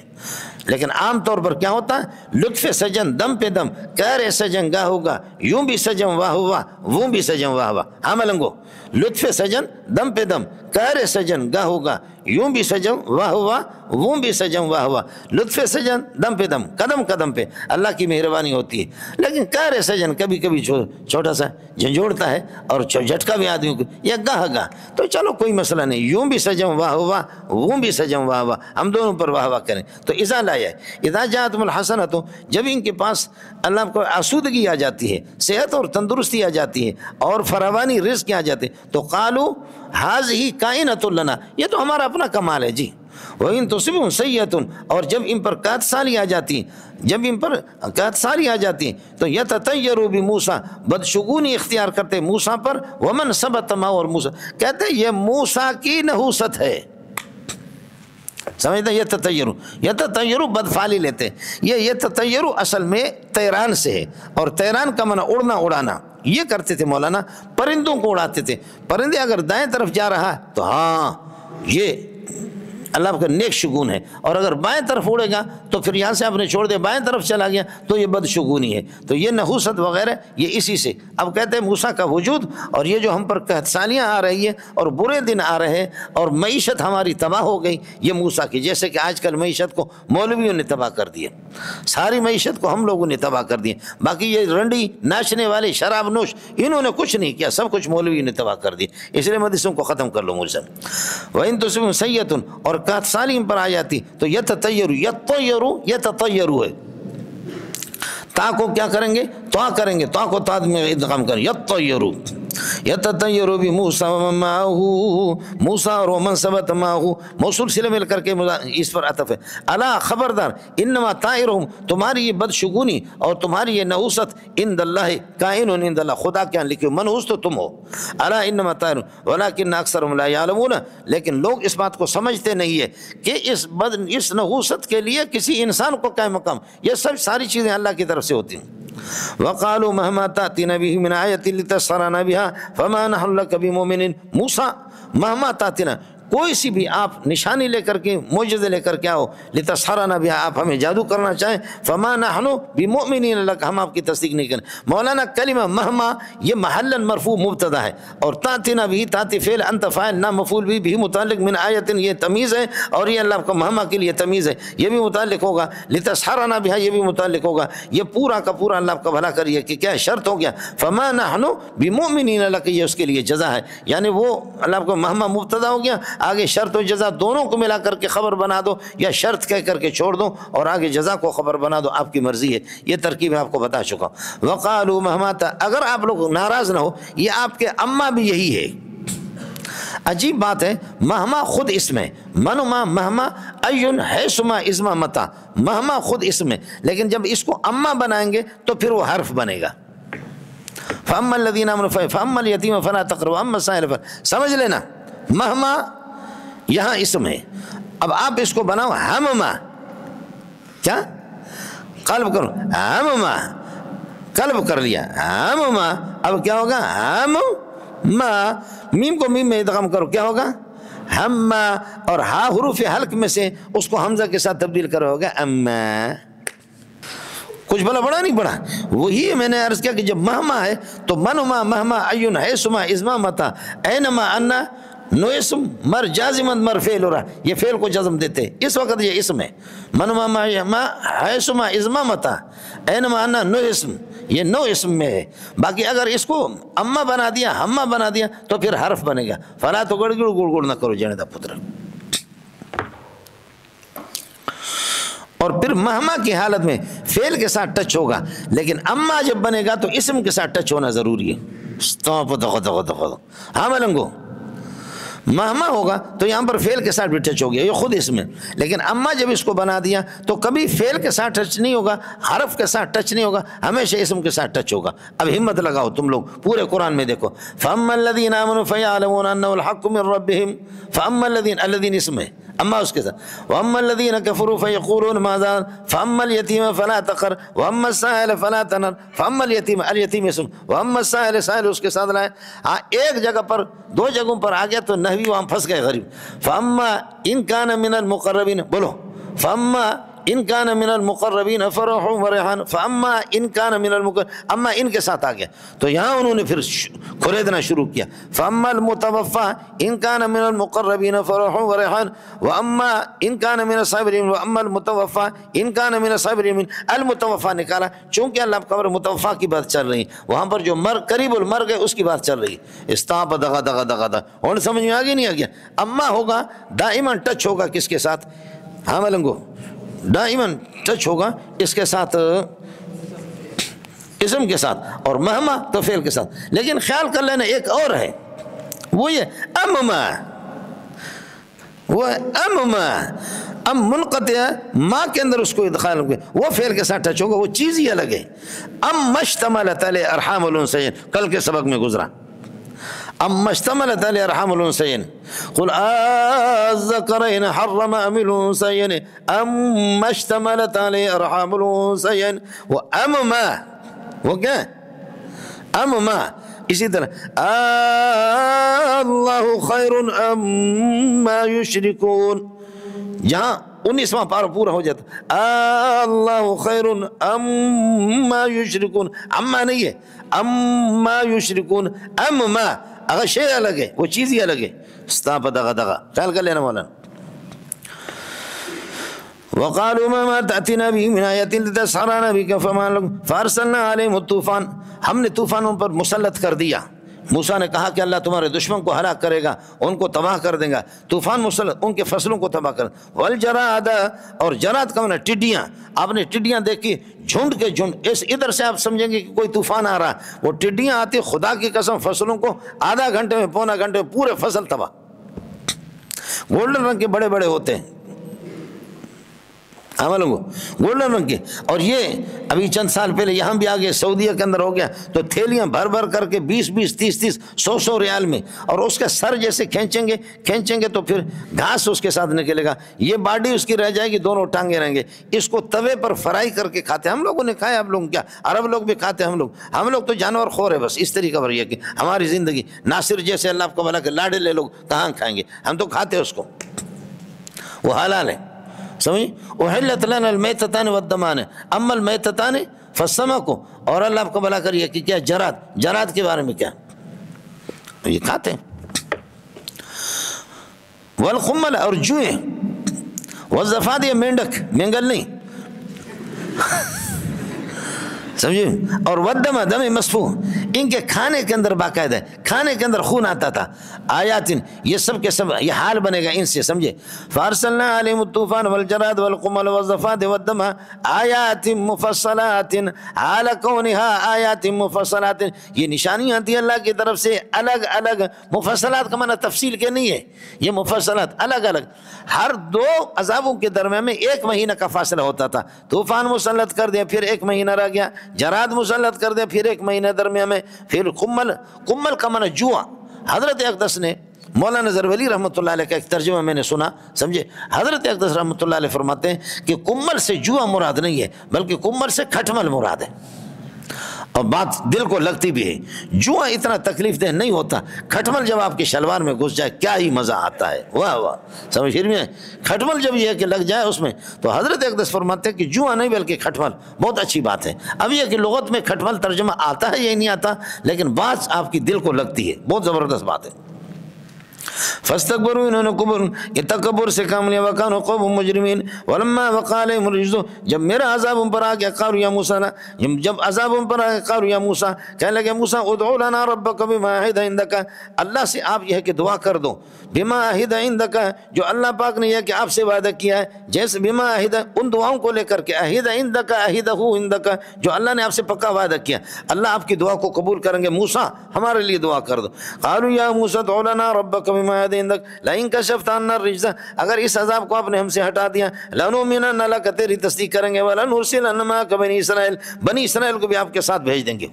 لیکن عام طور پر کیا ہوتا ہے، لطف سجن دم پہ دم، کہرے سجن گاہ ہوگا، یوں بھی سجن واہ واہ وہ بھی سجن واہ واہ، ہاں ملنگو، لطف سجن دم پہ دم، کہرے سجن گاہ ہوگا، یوں بھی سجن واہ واہ وہ بھی سجن واہ واہ، لطف سجن دم پہ دم، قدم پہ اللہ کی مہربانی ہوتی ہے، لیکن کہرے سجن کبھی چھوٹا سا جھنجھوڑتا ہے اور جھٹکا بھی آدمی کو، یا گاہ تو چلو کوئی مسئلہ نہیں، یوں بھی سجن واہ واہ وہ بھی سجن واہ واہ، ہم دونوں پر واہ واہ کریں۔ تو اذا لایا ہے، اذا جاءتم الحسنۃ جب ان کے پاس اللہ کو آسودگی آ جاتی ہے، صحت اور تندرستی آ جاتی ہے اور فراوانی رزق آ جاتے، تو قالوا هذه کائنۃ لنا یہ تو ہمارا اپنا کمال ہے جی۔ وَإِن تُصِبْهُمْ سَيِّئَةٌ اور جب ان پر قحط سالی آ جاتی تو يَتَطَيَّرُوا بِمُوسَىٰ بدشگونی اختیار کرتے موسیٰ پر، وَمَن ثَبَتَ مَعَهُ اور موسیٰ کہتے ہیں یہ موسیٰ کی نحوست ہے، سمجھتے ہیں، یتطیروا بدفعلی لیتے، یہ تطیروا اصل میں طیران سے ہے، اور طیران کا معنی اڑانا، یہ کرتے تھے مولانا، پرندوں کو اڑاتے تھے، پرندے اگر دائیں طرف جا رہا ہے تو ہاں یہ اللہ کا نیک شگون ہے، اور اگر بائیں طرف اڑے گا تو پھر یہاں سے آپ نے چھوڑ دیا بائیں طرف چلا گیا تو یہ بدشگونی ہے۔ تو یہ نحوست وغیرہ یہ اسی سے، اب کہتے ہیں موسیٰ کا وجود اور یہ جو ہم پر قحط سالیاں آ رہی ہے اور برے دن آ رہے ہیں اور معیشت ہماری تباہ ہو گئی، یہ موسیٰ کی، جیسے کہ آج کل معیشت کو مولویوں نے تباہ کر دیا، ساری معیشت کو ہم لوگوں نے تباہ کر دیا، باقی یہ رنڈی ناچنے والے شراب نوش انہوں نے کچھ نہیں کیا، سب کچھ مولویوں نے تباہ کر دیا، اس لیے مدرسوں کو ختم کر لو ملزم۔ وَإِن تُصِبْهُمْ سَيِّئَةٌ اور قحط سالی پر آ جاتی تو یتطیروا ہے، تا کو کیا کریں گے، تو کو تاد میں ادغام کریں، یتطیروا یتطیر بموسیٰ ومن معہ، موسیٰ اور ومن ثبت معہ، موصول صلہ مل کر کے اس پر عطف ہے۔ الا خبردار، انما طائرہم، تمہاری یہ بدشگونی اور تمہاری یہ نحوست عند اللہ، کائن عند اللہ، خدا کے یہاں لکھی، منحوس تو تم ہو۔ الا انما طائرہم ولکن اکثرہم لا یعلمون، لیکن لوگ اس بات کو سمجھتے نہیں ہے کہ اس نحوست کے لیے کسی انسان کو کیا مقام، یہ سب ساری چیزیں اللہ کی طرف سے ہوتی ہیں۔ وقالوا مهما تأتينا به من آية لتسحرنا بها فما نحن لك بمؤمنين، موسیٰ مهما تأتينا، کوئی سی بھی آپ نشانی لے کر کے، معجزے لے کر کے آؤ، لتسحرنا بها، آپ ہمیں جادو کرنا چاہیں، فما نحن بمؤمنين لك، ہم آپ کی تصدیق نہیں کریں۔ مولانا کلمہ مہما یہ محلا مرفوع مبتدا ہے، اور تأتينا به، تأتي فعل انت فاعل نام مفعول به متعلق من آیت، یہ تمیز ہے، اور یہ اللہ کا مہما کے لیے تمیز ہے، یہ بھی متعلق ہوگا، لتسحرنا بها یہ بھی متعلق ہوگا، یہ پورا کا پورا اللہ کا بھلا کریے کہ کیا شرط ہو گیا، فما نحن بمؤمنين لك، یہ اس کے لیے جزا ہے، یعنی وہ اللہ کا مہما مبتدا ہو گیا، آگے شرط و جزا دونوں کو ملا کر کے خبر بنا دو، یا شرط کہہ کر کے چھوڑ دو اور آگے جزا کو خبر بنا دو، آپ کی مرضی ہے، یہ ترکیب میں آپ کو بتا چکا ہوں۔ وقالوا مهما، اگر آپ لوگ ناراض نہ ہو، یہ آپ کے اما بھی یہی ہے۔ عجیب بات ہے، مہما خود اسم ہے، منما مہما ایون حیثما ازما متا، مہما خود اسم ہے، لیکن جب اس کو اما بنائیں گے تو پھر وہ حرف بنے گا۔ فاما الذین آمنوا فاما الیتیم فلا تقربوا واما السائل سمجھ لینا، مہما یہاں اسم ہے، اب آپ اس کو بناؤ ہمما، کیا قلب کرو، ہمما، قلب کر لیا، ہمما، اب کیا ہوگا، ہم ما، میم کو میم میں ادغام کرو، کیا ہوگا ہما، اور ہا حروف حلق میں سے اس کو حمزہ کے ساتھ تبدیل کرو، ہوگا اما۔ کچھ بلا بڑا نہیں پڑا، وہی میں نے عرض کیا کہ جب مہما ہے تو منما مہما ایون حیثما ازما متا اینما انا، نو اسم مر جازمند مر فعل ہو رہا، یہ فعل کو جزم دیتے، اس وقت یہ اسم ہے، منما مہما حیثما ازما متا اینما انا، نو اسم، یہ نو اسم میں ہے۔ باقی اگر اس کو اما بنا دیا، ہما بنا دیا تو پھر حرف بنے گا، فلا تو گڑ گڑ گڑ گڑ نہ کرو جنے دا پتر۔ اور پھر مہما کی حالت میں فعل کے ساتھ ٹچ ہوگا، لیکن اما جب بنے گا تو اسم کے ساتھ ٹچ ہونا ضروری ہے۔ ہاں ملنگو، مہما ہوگا تو یہاں پر فعل کے ساتھ بھی ٹچ ہو گیا، یہ خود اسم ہے، لیکن اما جب اس کو بنا دیا تو کبھی فعل کے ساتھ ٹچ نہیں ہوگا، حرف کے ساتھ ٹچ نہیں ہوگا، ہمیشہ اسم کے ساتھ ٹچ ہوگا۔ اب ہمت لگاؤ تم لوگ، پورے قرآن میں دیکھو، فَأَمَّا الَّذِينَ آمَنُوا فَيَعْلَمُونَ أَنَّهُ الْحَقُّ مِنْ رَبِّهِمْ، فَأَمَّا الَّذِينَ، الَّذِينَ اسم ہے، اما اس کے ساتھ، وَأَمَّا الَّذِينَ كَفَرُوا فَيَقُولُونَ مَاذَا، فَأَمَّا الْيَتِيمَ فَلَا تَقْهَرْ وَأَمَّا السَّائِلَ فَلَا تَنْهَرْ، فَأَمَّا الْيَتِيمَ، الْيَتِيمَ اسم، وَأَمَّا السَّائِلَ، سائل اس کے ساتھ لائے، ہاں ایک جگہ پر، دو جگہوں پر آ گیا تو نحوی وہاں پھنس گئے غریب۔ فَأَمَّا إِن كَانَ مِنَ الْمُقَرَّبِينَ، بولو، فَأَمَّا ان کان من المقربین فرح و ریحان، فاما ان کان من المقربین، اما ان کے ساتھ آ گیا تو یہاں انہوں نے پھر کھریدنا شروع کیا، فاما المتوفى ان کان من المقربین فرح و ریحان واما ان کان من اصحاب الیمین واما المتوفى ان کان من اصحاب الیمین، المتوفى نکالا چونکہ اللہ قبر متوفى کی بات چل رہی، وہاں پر جو قریب المر گئے اس کی بات چل رہی، استاپ دغا دغا دغا دغا، اور سمجھ میں آگے نہیں آ گیا، اما ہوگا دائما ٹچ ہوگا کس کے ساتھ، ہاں ملنگو، دائماً ٹچ ہوگا اس کے ساتھ، اسم کے ساتھ، اور مہما تو فعل کے ساتھ، لیکن خیال کر لینا ایک اور ہے، وہ یہ امما، وہ امما، ام منقطع ماں کے اندر اس کو ادخال ہوگا، وہ فعل کے ساتھ ٹچ ہوگا، وہ چیز ہی الگ ہے۔ ام مشتملت علی ارحام الانثیین، کل کے سبق میں گزرا، اما اشتملت علی ارحام الانثیین قل الذکرین حرم ام الانثیین اما اشتملت علی ارحام الانثیین، وہ امما، وہ کیا امما، اسی طرح اللہ خیر اما یشرکون، جہاں 19واں پارہ پورا ہو جاتا اللہ خیر اما یشرکون، اما نہیں ہے، اما یشرکون، اما اگر شے الگ ہے، وہ چیز ہی الگ ہے، استاپ دغا دغا، خیال کر لینا مولانا۔ وقالوا ما تأتنا به من آیۃ لتسحرنا بك فما لكم فارسلنا علیہم الطوفان، ہم نے طوفانوں پر مسلط کر دیا، موسیٰ نے کہا کہ اللہ تمہارے دشمن کو ہلاک کرے گا، ان کو تباہ کر دے گا، طوفان مسلط ان کے فصلوں کو تباہ کر، والجراد، اور جراد کا معنی ٹڈیاں، آپ نے ٹڈیاں دیکھی جھنڈ کے جھنڈ، اس ادھر سے آپ سمجھیں گے کہ کوئی طوفان آ رہا ہے، وہ ٹڈیاں آتی خدا کی قسم فصلوں کو آدھا گھنٹے میں پونا گھنٹے میں پورے فصل تباہ، گولڈن رنگ کے بڑے بڑے ہوتے ہیں عملوں کو، گولڈن رنگ کے، اور یہ ابھی چند سال پہلے یہاں بھی آگے سعودیہ کے اندر ہو گیا تو تھیلیاں بھر بھر کر کے 20 30 100 ریال میں، اور اس کا سر جیسے کھینچیں گے تو پھر گھاس اس کے ساتھ نکلے گا، یہ باڈی اس کی رہ جائے گی، دونوں ٹانگیں رہیں گے، اس کو توے پر فرائی کر کے کھاتے ہیں، ہم لوگوں نے کھایا، آپ لوگ کیا عرب لوگ بھی کھاتے ہیں، ہم لوگ تو جانور خور ہے بس، اس طریقہ پر یہ کہ ہماری زندگی ناصر جیسے اللہ آپ کو بھلا کہ لاڈے لے لوگ کہاں کھائیں گے، ہم تو کھاتے ہیں اس کو، وہ حلال ہے، سمجھ، احلت لنا المیتتان والدمان، اما المیتتان فالسمک، اور اللہ آپ کو بھلا کریے کہ کیا جراد کے بارے میں کیا یہ کھاتے ہیں، والخمل، اور جوئیں، والزفاد، یہ مینڈک مینگل نہیں سمجھے، اور والدم، دم مسفوح، ان کے کھانے کے اندر باقاعدہ کھانے کے اندر خون آتا تھا، آیات، یہ سب کے سب یہ حال بنے گا ان سے، سمجھے، فارسلنا علیہم الطوفان والجراد والقمل والزفاد والدم آیات مفصلات حال کونها آیات مفصلات، یہ نشانیاں تھی اللہ کی طرف سے الگ الگ، مفصلات کا معنی تفصیل کے نہیں ہے، یہ مفصلات الگ الگ، ہر دو عذابوں کے درمیان میں 1 مہینہ کا فاصلہ ہوتا تھا، طوفان مسلط کر دیا پھر 1 مہینہ رہ گیا، جراد مسلط کر دیا پھر 1 مہینہ درمیان میں، پھر قمل کا معنی جوا، حضرت اقدس نے مولانا زرولی رحمۃ اللہ علیہ کا ایک ترجمہ میں نے سنا، سمجھے، حضرت اقدس رحمۃ اللہ علیہ فرماتے ہیں کہ کمل سے جوا مراد نہیں ہے بلکہ کمل سے کھٹمل مراد ہے، اور بات دل کو لگتی بھی ہے، جوا اتنا تکلیف دہ نہیں ہوتا، کھٹمل جب آپ کے شلوار میں گھس جائے کیا ہی مزہ آتا ہے، واہ واہ، سمجھ میں، کھٹمل جب یہ ہے کہ لگ جائے اس میں، تو حضرت اقدس فرماتے ہیں کہ جوا نہیں بلکہ کھٹمل، بہت اچھی بات ہے، اب یہ کہ لغت میں کھٹمل ترجمہ آتا ہے یا نہیں آتا، لیکن بات آپ کی دل کو لگتی ہے، بہت زبردست بات ہے۔ فاستكبروا، انہوں نے یہ تکبر سے کام لیا، وکانوا قوم مجرمین، ولما وقع عليهم الرجز، جب میرا عذاب ان پر آ گیا، قالوا یا موسیٰ، جب عذاب ان پر آ گیا، قالوا یا موسیٰ، کہنے لگے موسیٰ ادعو لنا ربک بما عہد عندک، اللہ سے آپ یہ ہے کہ دعا کر دو، بما عہد عندک، جو اللہ پاک نے یہ کہ آپ سے وعدہ کیا ہے، جیسے بما عہد، ان دعاؤں کو لے کر کے، عہد عندک، عہدہ عندک، جو اللہ نے آپ سے پکا وعدہ کیا، اللہ آپ کی دعا کو قبول کریں گے، موسیٰ ہمارے لیے دعا کر دو، قالوا یا موسیٰ ادعو لنا ربک بما عہد عندک لئن کشفت عنا الرجز، اگر اس عذاب کو آپ نے ہم سے ہٹا دیا، لنؤمنن لک، تیری تصدیق کریں گے، ولنرسلن معک بنی اسرائیل، بنی اسرائیل کو بھی آپ کے ساتھ بھیج دیں گے۔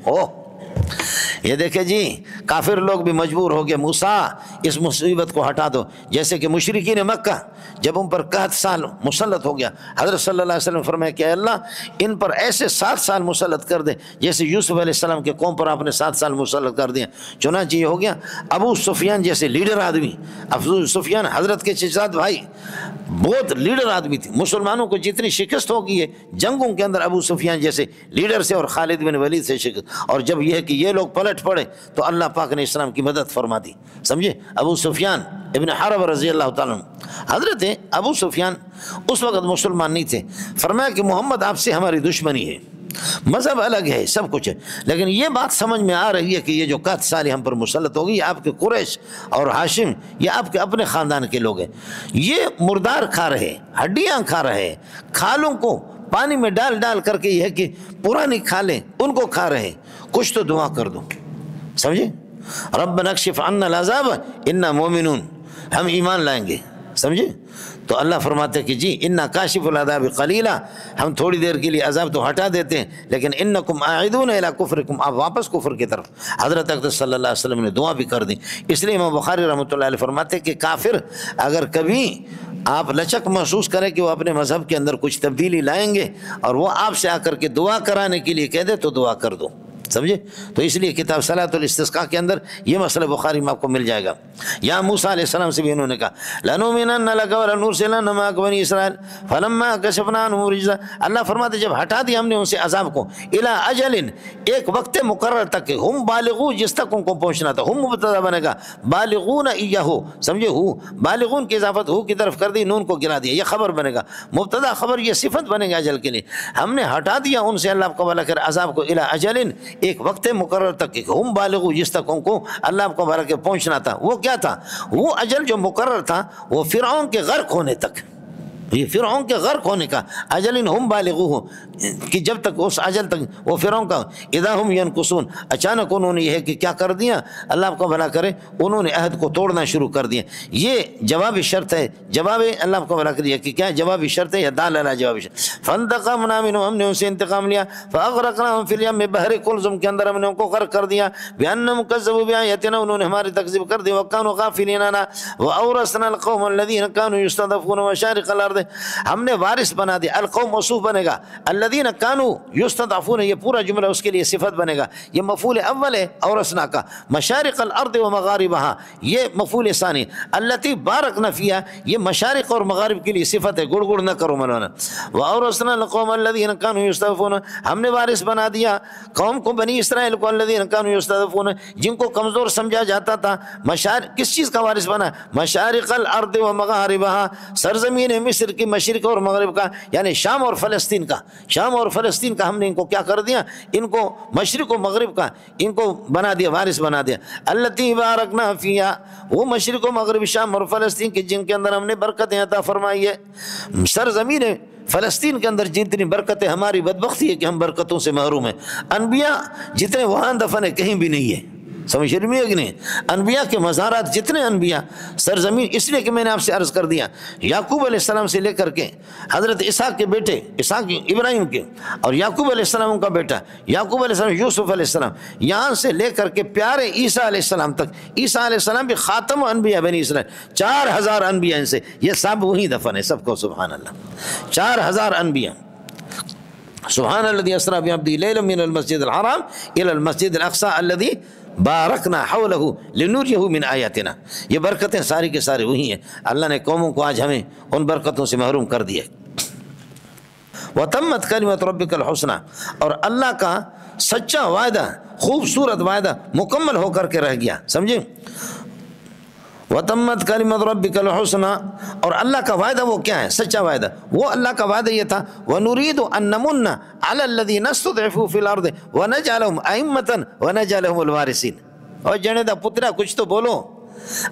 یہ دیکھیں جی، کافر لوگ بھی مجبور ہو گئے، موسیٰ اس مصیبت کو ہٹا دو، جیسے کہ مشرکین مکہ جب ان پر 61 سال مسلط ہو گیا، حضرت صلی اللہ علیہ وسلم فرمایا کہ اللہ ان پر ایسے 7 سال مسلط کر دے جیسے یوسف علیہ السلام کے قوم پر آپ نے 7 سال مسلط کر دیا، چنانچہ یہ ہو گیا۔ ابو سفیان جیسے لیڈر آدمی، ابو سفیان حضرت کے چچاد بھائی، بہت لیڈر آدمی تھے، مسلمانوں کو جتنی شکست ہو گئی ہے جنگوں کے اندر ابو سفیان جیسے لیڈر سے اور خالد بن ولید سے شکست، اور جب یہ ہے کہ یہ لوگ پلٹ پڑے تو اللہ پاک نے اسلام کی مدد فرما دی، سمجھے۔ ابو سفیان ابن حرب رضی اللہ تعالیٰ عنہ، حضرت ابو سفیان اس وقت مسلمان نہیں تھے، فرمایا کہ محمد آپ سے ہماری دشمنی ہے، مذہب الگ ہے، سب کچھ ہے، لیکن یہ بات سمجھ میں آ رہی ہے کہ یہ جو 61 سال ہم پر مسلط ہوگی، یہ آپ کے قریش اور ہاشم، یہ آپ کے اپنے خاندان کے لوگ ہیں، یہ مردار کھا رہے، ہڈیاں کھا رہے، کھالوں کو پانی میں ڈال ڈال کر کے یہ ہے کہ پرانی کھالیں ان کو کھا رہے، کچھ تو دعا کر دو، سمجھے، ربنا اکشف عنا العذاب انا مومنون، ہم ایمان لائیں گے، سمجھے۔ تو اللہ فرماتے کہ جی انا کاشف العذاب قلیلا، ہم تھوڑی دیر کے لیے عذاب تو ہٹا دیتے ہیں، لیکن انکم عائدون الی کفرکم، آپ واپس کفر کی طرف۔ حضرت اقدس صلی اللہ علیہ وسلم نے دعا بھی کر دی، اس لیے امام بخاری رحمۃ اللہ علیہ فرماتے کہ کافر اگر کبھی آپ لچک محسوس کریں کہ وہ اپنے مذہب کے اندر کچھ تبدیلی لائیں گے اور وہ آپ سے آ کر کے دعا کرانے کے لیے کہہ دے تو دعا کر دو، سمجھے۔ تو اس لیے کتاب صلاۃ الاستسقاء کے اندر یہ مسئلہ بخاری میں آپ کو مل جائے گا۔ یا موسیٰ علیہ السلام سے بھی انہوں نے کہا لنؤمنن لک ولنرسلن معک بنی اسرائیل فلما کشفنا عنہم الرجز، اللہ فرماتے جب ہٹا دیا ہم نے ان سے عذاب کو، الی اجل، ایک وقت مقرر تک، ہم بالغون، جس تک ان کو پہنچنا تھا، ہم مبتدا بنے گا، بالغون ایہ، سمجھے، ہو بالغون کی اضافت ہو کی طرف کر دی، نون کو گرا دیا، یہ خبر بنے گا، مبتدا خبر یہ صفت بنے گا اجل کے لیے، ہم نے ہٹا دیا ان سے، اللہ آپ کو بلا کر عذاب کو، الی اجل، ایک وقت مقرر تک ہم بالغ جس تک ان کو اللہ کو بھر کے پہنچنا تھا، وہ کیا تھا؟ وہ اجل جو مقرر تھا وہ فرعون کے غرق ہونے تک، یہ فرعون کے غرق ہونے کا اجل ان ہم بالغو کہ جب تک اس اجل تک وہ فرعون کا اذا ہم ینقصون، اچانک انہوں نے یہ ہے کہ کیا کر دیا، اللہ آپ کو بھلا کرے، انہوں نے عہد کو توڑنا شروع کر دیا۔ یہ جوابی شرط ہے، جواب اللہ آپ کو بھلا کر دیا کہ کیا جوابی شرط ہے یا دال علی جوابی شرط۔ فانتقمنا منهم، ہم نے ان سے انتقام لیا، فاغرقناهم فی الیم، بحر کلثم کے اندر ہم نے ان کو غرق کر دیا، بانهم كذبوا بآیاتنا، انہوں نے ہماری تکذیب کر دی، وكانوا غافلین عنها، واورثنا القوم الذين كانوا يستضعفون مشارق الارض، ہم نے وارث بنا دیا، القوم موصوف بنے گا، الذين كانوا يستضعفون، یہ پورا جملہ اس کے لیے صفت بنے گا، یہ مفعول اول ہے اورثنا کا، مشارق الارض ومغاربها یہ مفعول ثانی، التي باركنا فيها یہ مشارق اور مغارب کے لیے صفت ہے، گڑ گڑ نہ کرو مولانا۔ واورثنا القوم الذين كانوا يستضعفون، ہم نے وارث بنا دیا قوم کو، بنی اسرائیل کو، الذين كانوا يستضعفون جن کو کمزور سمجھا جاتا تھا، کس چیز کا وارث بنا؟ مشارق الارض ومغاربها، سرزمین مصر کی مشرق اور مغرب کا، یعنی شام اور فلسطین کا، شام اور فلسطین کا ہم نے ان کو کیا کر دیا، ان کو مشرق و مغرب کا ان کو بنا دیا، وارث بنا دیا، التی بارکنا فیہا، وہ مشرق و مغرب شام اور فلسطین کی جن کے اندر ہم نے برکتیں عطا فرمائی ہے۔ سرزمین فلسطین کے اندر جتنی برکتیں، ہماری بدبختی ہے کہ ہم برکتوں سے محروم ہیں، انبیاء جتنے وہاں دفن ہے کہیں بھی نہیں ہے، سمجھ رہی ہے کہ نہیں؟ انبیاء کے مزارات جتنے انبیاء سرزمین، اس لیے کہ میں نے آپ سے عرض کر دیا یعقوب علیہ السلام سے لے کر کے حضرت اسحاق کے بیٹے اسحاق ابراہیم کے، اور یعقوب علیہ السلام کا بیٹا یعقوب علیہ السلام، یوسف علیہ السلام، یہاں سے لے کر کے پیارے عیسیٰ علیہ السلام تک، عیسیٰ علیہ السلام بھی خاتم انبیاء بنی اسرائیل، 4000 انبیاء ان سے، یہ سب وہی دفن ہے، سب کو سبحان اللہ، 4000 انبیاء۔ سبحان الذي اسرى بعبده ليلا من المسجد الحرام الى المسجد الاقصى الذي بارکنا حولہ لنریہ من آیاتنا، یہ برکتیں ساری کے سارے وہی ہیں، اللہ نے قوموں کو آج ہمیں ان برکتوں سے محروم کر دیا۔ وتمت کلمۃ ربک الحسنی، اور اللہ کا سچا وعدہ، خوبصورت وعدہ مکمل ہو کر کے رہ گیا، سمجھے؟ وتمت کلمۃ ربک الحسنی، اور اللہ کا وعدہ وہ کیا ہے؟ سچا وعدہ، وہ اللہ کا وعدہ یہ تھا وَنُرِيدُ أَن نَّمُنَّ عَلَى الَّذِينَ اسْتُضْعِفُوا فِي الْأَرْضِ وَنَجْعَلَهُمْ أَئِمَّةً وَنَجْعَلَهُمُ الْوَارِثِينَ۔ اور جنے دا پترا کچھ تو بولو،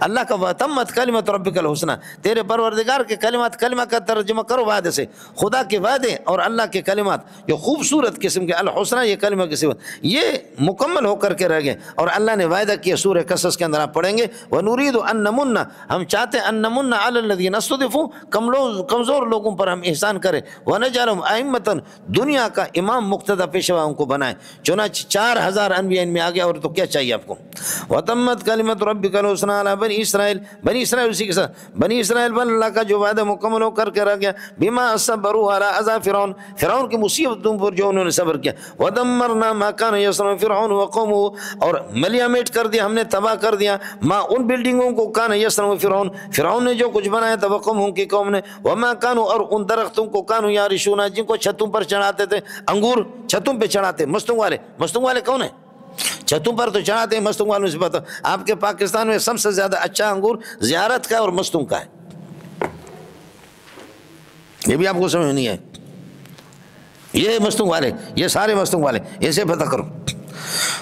اللہ کا وتمت کلمۃ ربک الحسنی، تیرے پروردگار کے کلمات، کلمہ کا ترجمہ کرو وعدے سے، خدا کے وعدے اور اللہ کے کلمات جو خوبصورت قسم کے، الحسنی یہ کلمہ کی صفت، یہ مکمل ہو کر کے رہ گئے، اور اللہ نے وعدہ کیا سورہ قصص کے اندر آپ پڑھیں گے وَنُرِيدُ أَن نَّمُنَّ، ہم چاہتے ہیں أَن نَّمُنَّ عَلَى الَّذِينَ اسْتُضْعِفُوا، کمزور لوگوں پر ہم احسان کریں، وَنَجْعَلَهُمْ أَئِمَّةً، دنیا کا امام مقتدی پیشوا ان کو بنائیں، چنانچہ 4000 انبیاء ان میں آ گیا، اور تو کیا چاہیے آپ کو؟ وَتَمَّتْ کلمۃ ربک الحسنی علی بنی اسرائیل، بنی اسرائیل اسی کے ساتھ، بنی اسرائیل پر اللہ کا جو وعدہ مکمل ہو کر کے رہ گیا، بما صبروا علی اذى فرعون، فرعون کی مصیبتوں پر جو انہوں نے صبر کیا، ودمرنا ما كان يصنع فرعون وقومه، اور ملیا میٹ کر دیا ہم نے، تباہ کر دیا، ما ان بلڈنگوں کو كان يصنع فرعون، فرعون نے جو کچھ بنایا تھا، وقومه کی قوم نے، وما كانوا، اور ان درختوں کو كانوا يعرشون، جن کو چھتوں پر چڑھاتے تھے، انگور چھتوں پہ چڑھاتے، مستنگ والے کون ہیں؟ چھتوں پر تو چڑھاتے ہیں، مستنگ والوں سے پتہ، آپ کے پاکستان میں سب سے زیادہ اچھا انگور زیارت کا اور مستنگ کا ہے، یہ بھی آپ کو سمجھ نہیں ہے، یہ مستنگ والے، یہ سارے مستنگ والے، ایسے پتہ کرو۔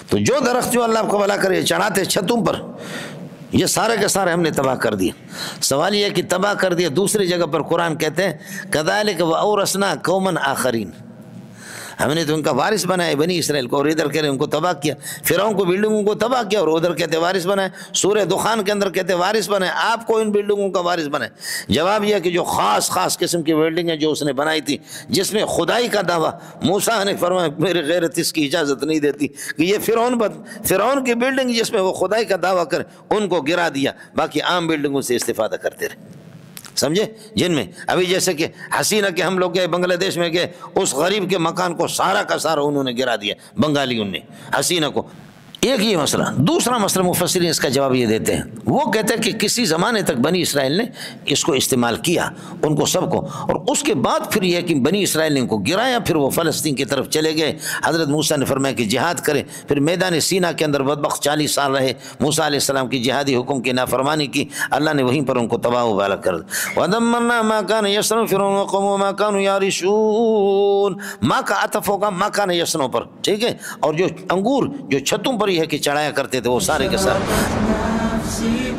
تو جو درخت جو اللہ کو بھلا کرے چڑھاتے چھتوں پر، یہ سارے کے سارے ہم نے تباہ کر دیا۔ سوال یہ ہے کہ تباہ کر دیا، دوسری جگہ پر قرآن کہتے ہیں کذالک وَأَوْرَثْنَا قَوْمًا آخَرِينَ، ہم نے تو ان کا وارث بنایا بنی اسرائیل کو، اور ادھر کہہ رہے ان کو تباہ کیا، فرعون کو بلڈنگوں کو تباہ کیا، اور ادھر کہتے وارث بنائے، سورہ دخان کے اندر کہتے وارث بنائے، آپ کو ان بلڈنگوں کا وارث بنائے۔ جواب یہ کہ جو خاص قسم کی بلڈنگیں جو اس نے بنائی تھی، جس میں خدائی کا دعویٰ، موسیٰ نے فرمایا میری غیرت اس کی اجازت نہیں دیتی کہ یہ فرعون کی بلڈنگ جس میں وہ خدائی کا دعویٰ کرے، ان کو گرا دیا، باقی عام بلڈنگوں سے استفادہ کرتے رہے، سمجھے؟ جن میں ابھی جیسے کہ حسینہ کے ہم لوگ گئے، بنگلہ دیش میں گئے، اس غریب کے مکان کو سارا کا سارا انہوں نے گرا دیا، بنگالیوں نے حسینہ کو، ایک یہ مسئلہ. دوسرا مسئلہ مفسرین اس کا جواب یہ دیتے ہیں، وہ کہتے ہیں کہ کسی زمانے تک بنی اسرائیل نے اس کو استعمال کیا، ان کو سب کو، اور اس کے بعد پھر یہ کہ بنی اسرائیل نے ان کو گرایا، پھر وہ فلسطین کی طرف چلے گئے. حضرت موسیٰ نے فرمایا کہ جہاد کرے، پھر میدان سینا کے اندر بدبخت 40 سال رہے، موسیٰ علیہ السلام کی جہادی حکم کی نافرمانی کی، اللہ نے وہیں پر ان کو تباہ و برباد کر دیا. وَدَمَّرْنَا مَا كَانَ يَصْنَعُ فِرْعَوْنُ وَقَوْمُهُ وَمَا كَانُوا يَعْرِشُونَ. ماں کا عطف ہوگا ماں کان یسنوں پر، ٹھیک ہے، اور جو انگور جو چھتوں پر ہی ہے کہ چڑھایا کرتے تھے وہ سارے کے سارے.